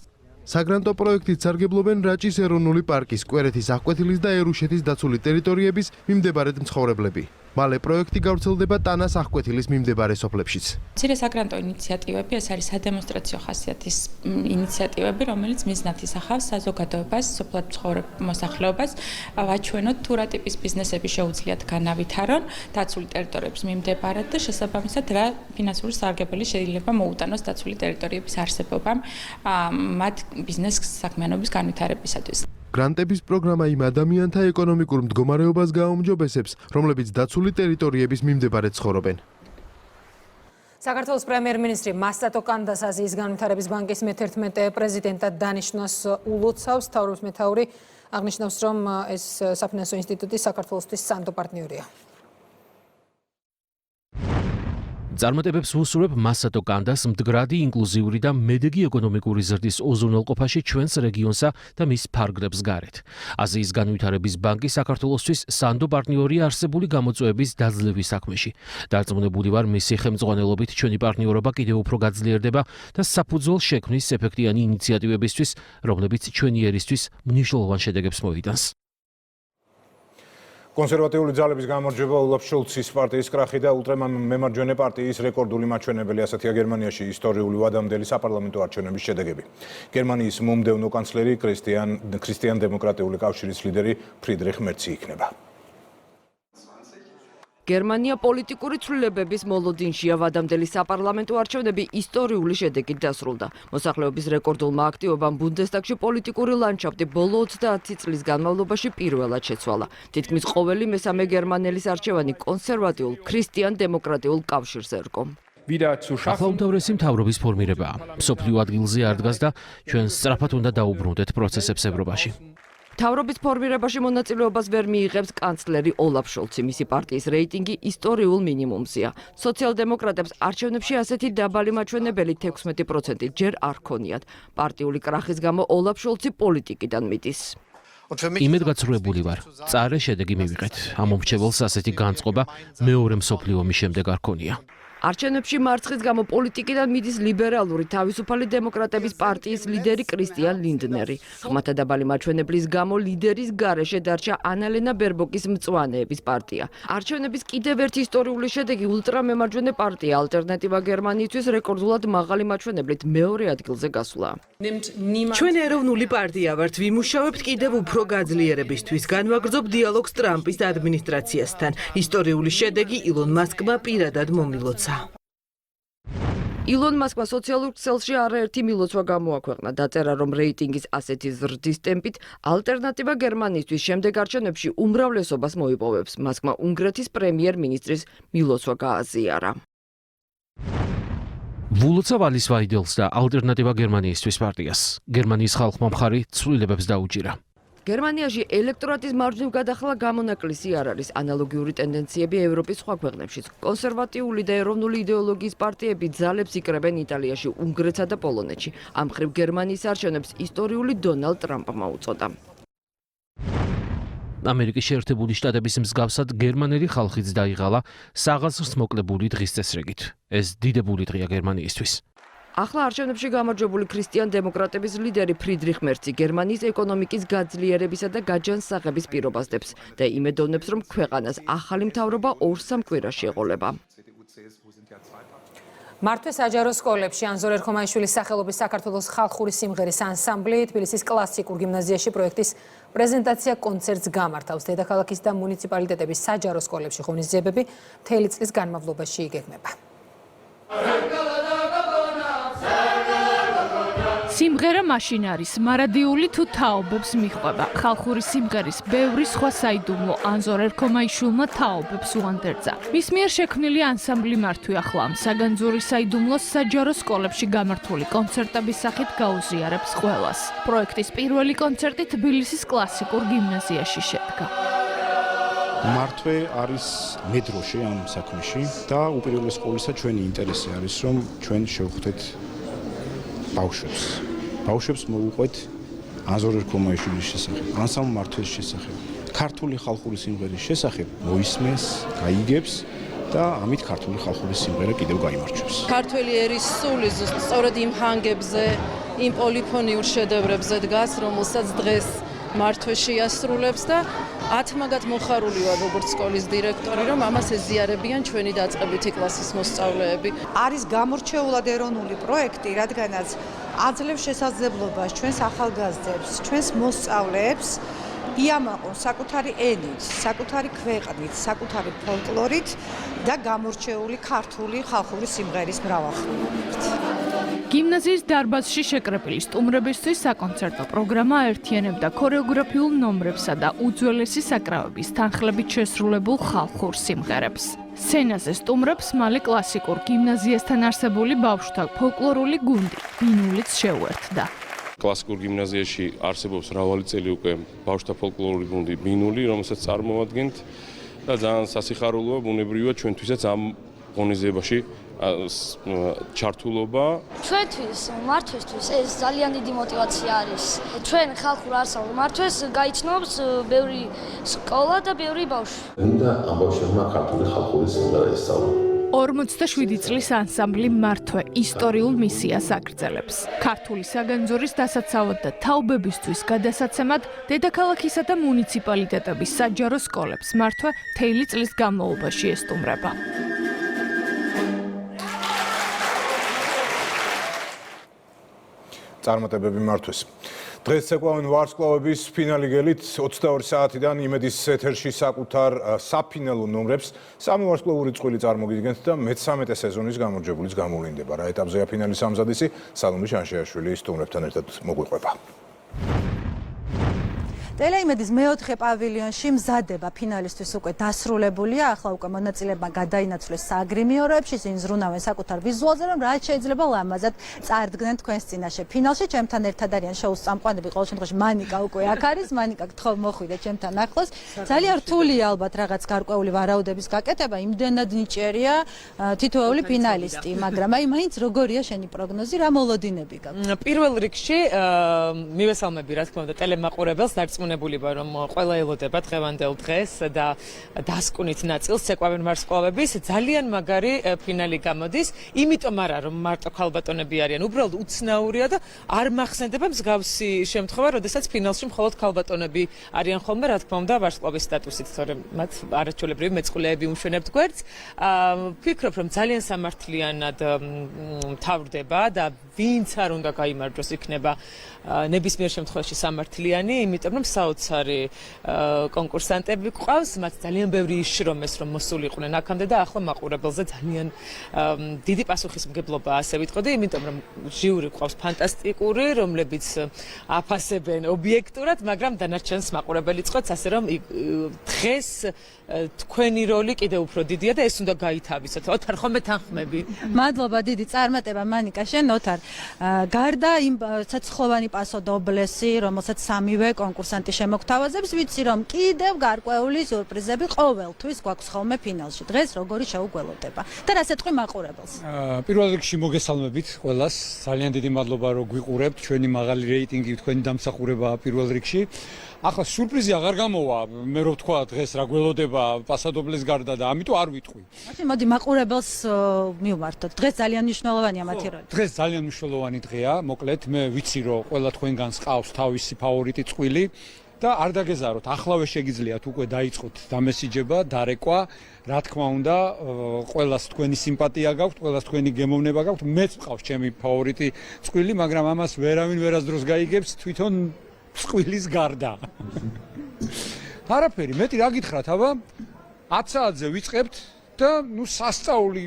საგრანტო პროექტით სარგებლობენ რაჭის ეროვნული პარკის, კვერეთის, აკვეთილის და ერუშეთის დაცული ტერიტორიების მიმდებარე მცხოვრებლები. მალე პროექტი გავრცელდება ტანას აკვეთილის მიმდებარე სოფლებშიც. მცირე საგრანტო ინიციატივები, ეს არის სადემონსტრაციო ხასიათის ინიციატივები, რომელიც მიზნად ისახავს საზოგადოებას, სოფლად მცხოვრებ მოსახლეობას, ვაჩვენოთ თუ რა ტიპის ბიზნესები შეუძლიათ განავითარონ დაცული ტერიტორიების მიმდებარედ და შესაბამისად რა ფინანსური სარგებელი შეიძლება მოუტანოს დაცული ტერიტორიების არსებობამ მათ ბიზნეს საქმიანობის განვითარებისათვის. გრანტების პროგრამა იმ ადამიანთა ეკონომიკურ მდგომარეობას გააუმჯობესებს, რომლებიც დაცული ტერიტორიების მიმდებარედ ცხოვრობენ. საქართველოს პრემიერ-მინისტრი მასატო კანდას აზიის განვითარების ბანკის მე-11 პრეზიდენტად დანიშნოს ულოცავს. მთავრობის მეთაური აღნიშნავს, რომ ეს საფინანსო ინსტიტუტი საქართველოსთვის სანდო პარტნიორია. წარმატებებს ვუსურვებ მასატო კანდას მდგრადი, ინკლუზიური და მედეგი ეკონომიკური ზრდის უზრუნველყოფაში ჩვენს რეგიონსა და მის ფარგლებს გარეთ. აზიის განვითარების ბანკი საქართველოსთვის სანდო პარტნიორია არსებული გამოწვევების დაძლევის საქმეში. დარწმუნებული ვარ, მისი ხელმძღვანელობით ჩვენი პარტნიორობა კიდევ უფრო გაძლიერდება და საფუძველს შექმნის ეფექტიანი ინიციატივებისთვის, რომლებიც ჩვენი ერისთვის მნიშვნელოვან შედეგებს მოიტანს. კონსერვატიული ძალების გამარჯვება ოლაფ შოლცის პარტიის კრახი და ულტრამემარჯვენე პარტიის რეკორდული მაჩვენებელი ასეთია გერმანიაში ისტორიული ვადამდელი საპარლამენტო არჩევნების შედეგები. გერმანიის მომდევნო კანცლერი ქრისტიან დემოკრატიული კავშირის ლიდერი ფრიდრიხ მერცი იქნება. გერმანია პოლიტიკური ცვლილებების მოლოდინშია. ვადამდელი საპარლამენტო არჩევნები ისტორიული შედეგით დასრულდა. მოსახლეობის რეკორდულმა აქტივობამ ბუნდესტაგში პოლიტიკური ლანდშაფტი ბოლო 30 წლის განმავლობაში პირველად შეცვალა. თითქმის ყოველი მესამე გერმანელის არჩევანი კონსერვატიულ ქრისტიან დემოკრატიულ კავშირს ერგო. ახლა უმთავრესი მთავრობის ფორმირებაა. მსოფლიო ადგილზე არ დგას და ჩვენ სწრაფად უნდა დაუბრუნდეთ პროცესებს ევროპაში. მთავრობის ფორმირებაში მონაწილეობას ვერ მიიღებს კანცლერი ოლაფ შოლცი. მისი პარტიის რეიტინგი ისტორიულ მინიმუმზეა. სოციალ-დემოკრატებს არჩევნებში ასეთი დაბალი მაჩვენებელი 16% ჯერ არ ჰქონიათ. პარტიული კრახის გამო ოლაფ შოლცი პოლიტიკიდან მიდის. იმედგაცრუებული ვარ. წარე შედეგი მივიღეთ. ამ მომრჩეველს ასეთი განწყობა მეორე მსოფლიო ომის შემდეგ არ ჰქონია. არჩევნებში მარცხის გამო პოლიტიკიდან მიდის ლიბერალური თავისუფალი დემოკრატების პარტიის ლიდერი კრისტიან ლინდნერი. ხმათა დაბალი მაჩვენებლის გამო ლიდერის გარეშე დარჩა ანალენა ბერბოკის მწვანეების პარტია. არჩევნების კიდევ ერთი ისტორიული შედეგი ულტრამემარჯვენე პარტია ალტერნატივა გერმანიისთვის რეკორდულად მაღალი მაჩვენებლით მეორე ადგილზე გასვლა. ჩვენ ეროვნული პარტია ვართ, ვიმუშავებთ კიდევ უფრო გაძლიერებისთვის, განვაგრძობ დიალოგს ტრამპის ადმინისტრაციასთან. ისტორიული შედეგი ილონ მასკმა პირადად მომილოცა. ილონ მასკმა სოციალურ ქსელში არაერთი მილოცვა გამოაქვეყნა. დაწერა, რომ რეიტინგის ასეთი ზრდის ტემპით ალტერნატივა გერმანიისთვის შემდეგ არჩევნებში უმრავლესობას მოიპოვებს. მასკმა უნგრეთის პრემიერ-მინისტრის მილოცვა გააზიარა. ვულოცა ვალის ვაიდელს და ალტერნატივა გერმანიისთვის პარტიას. გერმანიის ხალხმა მხარი ცვლილებებს დაუჭირა. გერმანიაში ელექტორატის მარჯვნივ გადახლა გამონაკლისი არ არის. ანალოგიური ტენდენციები ევროპის სხვა ქვეყნებშიც. კონსერვატიული და ეროვნული იდეოლოგიის პარტიები ძალებს იკრებენ იტალიაში, უნგრეთსა და პოლონეთში. ამ მხრივ გერმანიის არჩევნებს ისტორიული დონალდ ტრამპმა უწოდა. ამერიკის შეერთებული შტატების მსგავსად გერმანელი ხალხიც დაიღალა საღაზრს მოკლებული დღის წესრიგით. ეს დიდებული დღეა გერმანიისთვის. ახლა არჩევნებში გამარჯვებული ქრისტიან დემოკრატების ლიდერი ფრიდრიხ მერცი გერმანიის ეკონომიკის გაძლიერებისა და გაჯანსაღების პირობას დებს და იმედოვნებს, რომ ქვეყანას ახალი მთავრობა 2-3 კვირაში ეყოლება. მართვე საჯარო სკოლებში ანზორ ერქომაიშვილის სახელობის საქართველოს ხალხური სიმღერის ანსამბლი თბილისის კლასიკურ გიმნაზიაში პროექტის პრეზენტაცია კონცერტს გამართავს. დედაქალაქის და მუნიციპალიტეტების საჯარო სკოლებში ღონისძიებები მთელი წლის განმავლობაში იგეგმება. სიმღერა მაშინ არის, მარადიული თუ თაობებს მიხვება. ხალხური სიმღერის ბევრი სხვა საიდუმლო ანზორ ერქომაიშვილმა თაობებს უანდერძა. მის მიერ შექმნილი ანსამბლი მართვი ახლა ამ საგანძური საიდუმლოს საჯარო სკოლებში გამართული კონცერტების სახით გაუზიარებს ყველას. პროექტის პირველი კონცერტი თბილისის კლასიკურ გიმნაზიაში შედგა. მართვე არის მედროშე ამ საქმეში და უპირველეს ყოვლისა ჩვენი ინტერესი არის, რომ ჩვენ შევხვდეთ ბავშვებს მოვუყვეთ ანზორ ერქომაიშვილის შესახებ, ანსამბლ მართვეს შესახებ, ქართული ხალხური სიმღერის შესახებ მოისმეს, გაიგებს და ამით ქართული ხალხური სიმღერა კიდევ გაიმარჯვებს. ქართველი ერის სული სწორედ იმ ჰანგებზე, იმ პოლიფონიურ შედევრებზე დგას, რომელსაც დღეს მართვე შეასრულებს და ათმაგად მოხარული ვარ როგორც სკოლის დირექტორი, რომ ამას ეზიარებიან ჩვენი დაწყებითი კლასის მოსწავლეები. არის გამორჩეულად ეროვნული პროექტი, რადგანაც აძლევს შესაძლებლობას ჩვენს ახალგაზრდებს, ჩვენს მოსწავლეებს იამაყონ საკუთარი ენით, საკუთარი ქვეყნით, საკუთარი ფოლკლორით და გამორჩეული ქართული ხალხური სიმღერის მრავალხმიანობით. გიმნაზიის დარბაზში შეკრებილი სტუმრებისთვის საკონცერტო პროგრამა აერთიანებდა ქორეოგრაფიულ ნომრებსა და უძველესი საკრავების თანხლებით შესრულებულ ხალხურ სიმღერებს. სცენაზე სტუმრებს მალე კლასიკურ გიმნაზიასთან არსებული ბავშვთა ფოლკლორული გუნდი ბინულიც შეუერთდა. კლასიკურ გიმნაზიაში არსებობს მრავალი წელი უკვე ბავშვთა ფოლკლორული გუნდი ბინული, რომელსაც წარმოვადგენთ და ძალიან სასიხარულოა, ბუნებრივია ჩვენთვისაც ამ ღონისძიებაში ჩართულობა. ჩვენთვის მართვისთვის ეს ძალიან დიდი мотиваცია არის. ჩვენ ხალხურ ანსამბლ მართვეს გაიცნობს ბევრი სკოლა და ბევრი ბავშვი. უნდა ამ ბავშვებმა ქართული ხალხური სიმღერა ისწავლონ. 47 წლის ანსამბლი მართვე ისტორიულ მისიას აგრძელებს. ქართული საგანძურის დასაცავად და თაობებისთვის გადასაცემად დედაქალაქისა და მუნიციპალიტეტების საჯარო სკოლებს მართვე მთელი წლის განმავლობაში ესტუმრება. წარმატებები მართვეს. დღეს ცეკვავენ ვარსკვლავების ფინალი გელით 22 საათიდან იმედის ეთერში საკუთარ საფინალო ნომრებს სამი ვარსკვლავური წყვილი წარმოგიდგენთ და მე-13 სეზონის გამარჯვებულიც გამოვლინდება. რა ეტაპზეა ფინალის სამზადისი? სალომე შანშიაშვილი სტუმრებთან ერთად მოგვიყვება. ტელეიმედის მეოთხე პავილიონში მზადება ფინალისტვის უკვე დასრულებულია. ახლა უკვე მონაწილეებმა გადაინაცვლეს სააგრიმიოროებში, ისინი ზრუნავენ საკუთარ ვიზუალზე, რომ რაც შეიძლება ლამაზად წარდგნენ თქვენს წინაშე ფინალში. ჩემთან ერთად არიან შოუს წამყვანები, ყოველ შემთხვევაში მანიკა უკვე აქ არის. მანიკა, გთხოვ მოხვიდე ჩემთან ახლოს. ძალიან რთულია ალბათ რაღაც გარკვეული ვარაუდების გაკეთება, იმდენად ნიჭიერია თითოეული ფინალისტი, მაგრამ აი მაინც როგორია შენი პროგნოზი, რა მოლოდინები გაქვს? პირველ რიგში მივესალმები რა თქმა უნდა ტელემაყურებელს, ნებული რომ ყველა ელოდება დღევანდელ დღეს და დასკვნით ნაწილს ცეკვავენ ვარსკვლავების ძალიან მაგარი ფინალი გამოდის, იმიტომ არა რომ მარტო ქალბატონები არიან, უბრალოდ უცნაურია და არ მახსენდება მსგავსი შემთხვევა, როდესაც ფინალში მხოლოდ ქალბატონები არიან ხოლმე, რა თქმა უნდა, ვარსკვლავის სტატუსით, თორემ მათ არაჩვეულებრივი მეწყვილეები უმშვენებთ გვერდს. ვფიქრობ, რომ ძალიან სამართლიანად მთავრდება და ვინც არ უნდა გაიმარჯვოს, იქნება ნებისმიერ შემთხვევაში სამართლიანი, იმიტომ რომ საოცარი კონკურსანტები ყავს, მათ ძალიან ბევრი იშრომეს რომ მოსულიყვნენ აქამდე და ახლა მაყურებელზე ძალიან დიდი პასუხისმგებლობა ასე ვიტყოდი, იმიტომ რომ ჟიური ყავს ფანტასტიკური, რომლებიც აფასებენ ობიექტურად, მაგრამ დანარჩენს მაყურებელი წყვეტს, ასე რომ დღეს თქვენი როლი კიდევ უფრო დიდია და ეს უნდა გაითავისოთ. ოთარ ხომე თანხმები. მადლობა დიდი წარმატება მანიკა შენ ოთარ. გარდა იმ ცეცხლოვანი პასო დობლესი, რომელსაც სამივე კონკურსანტი დოკუმენტი შემოგთავაზებს, ვიცი რომ კიდევ გარკვეული სიურპრიზები ყოველთვის გვაქვს ხოლმე ფინალში. დღეს როგორი შეუგველოდება და რას ეთქვი მაყურებელს? პირველ რიგში მოგესალმებით ყველას. ძალიან დიდი მადლობა რომ გვიყურებთ. ჩვენი მაღალი რეიტინგი თქვენი დამსახურებაა პირველ რიგში. ახლა სიურპრიზი აღარ გამოვა. მე რო ვთქვა დღეს რა გველოდება პასადობლის გარდა და ამიტომ არ ვიტყვი. მაშინ მოდი მაყურებელს მივმართოთ. დღეს ძალიან მნიშვნელოვანია მათი როლი. დღეს ძალიან მნიშვნელოვანი დღეა. მოკლედ მე ვიცი რომ ყველა თქვენგანს ყავს თავისი ფავორიტი წყვილი და არ დაგეზაროთ. ახლავე შეგიძლიათ უკვე დაიწყოთ დამესიჯება, დარეკვა. რა თქმა უნდა, ყველას თქვენი სიმპათია გაქვთ, ყველას თქვენი გემოვნება გაქვთ. მეც მყავს ჩემი ფავორიტი წყვილი, მაგრამ ამას ვერავინ ვერასდროს გაიგებს თვითონ წყვილის გარდა. არაფერი, მეტი რა გითხრათ, აბა 10 საათზე ვიწყებთ და ნუ სასწაული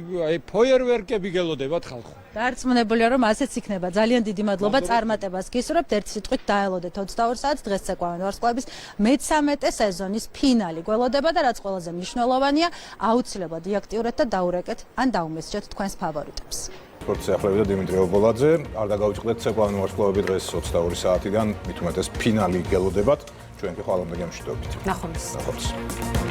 ფოიერვერკები გელოდებათ ხალხო. დარწმუნებულია რომ ასეც იქნება. ძალიან დიდი მადლობა წარმატებას გისურვებთ. ერთ სიტყვით დაელოდეთ 22 საათს დღეს ცეკვავენ ვარსკვლავების მე-13 სეზონის ფინალი გველოდება და რაც ყველაზე მნიშვნელოვანია, აუცილებლად იაქტიურეთ და დაურეკეთ ან დაუმესჯეთ თქვენს ფავორიტებს. სპორტის ახლებები და დიმიტრი ობოლაძე. არ დაგავიწყდეთ ცეკვავენ ვარსკვლავები დღეს 22 საათიდან, მithumetes ფინალი გელოდებათ. ჩვენ კი ხვალამდე გემშვიდობთ. ნახვამდის. ნახვამდის.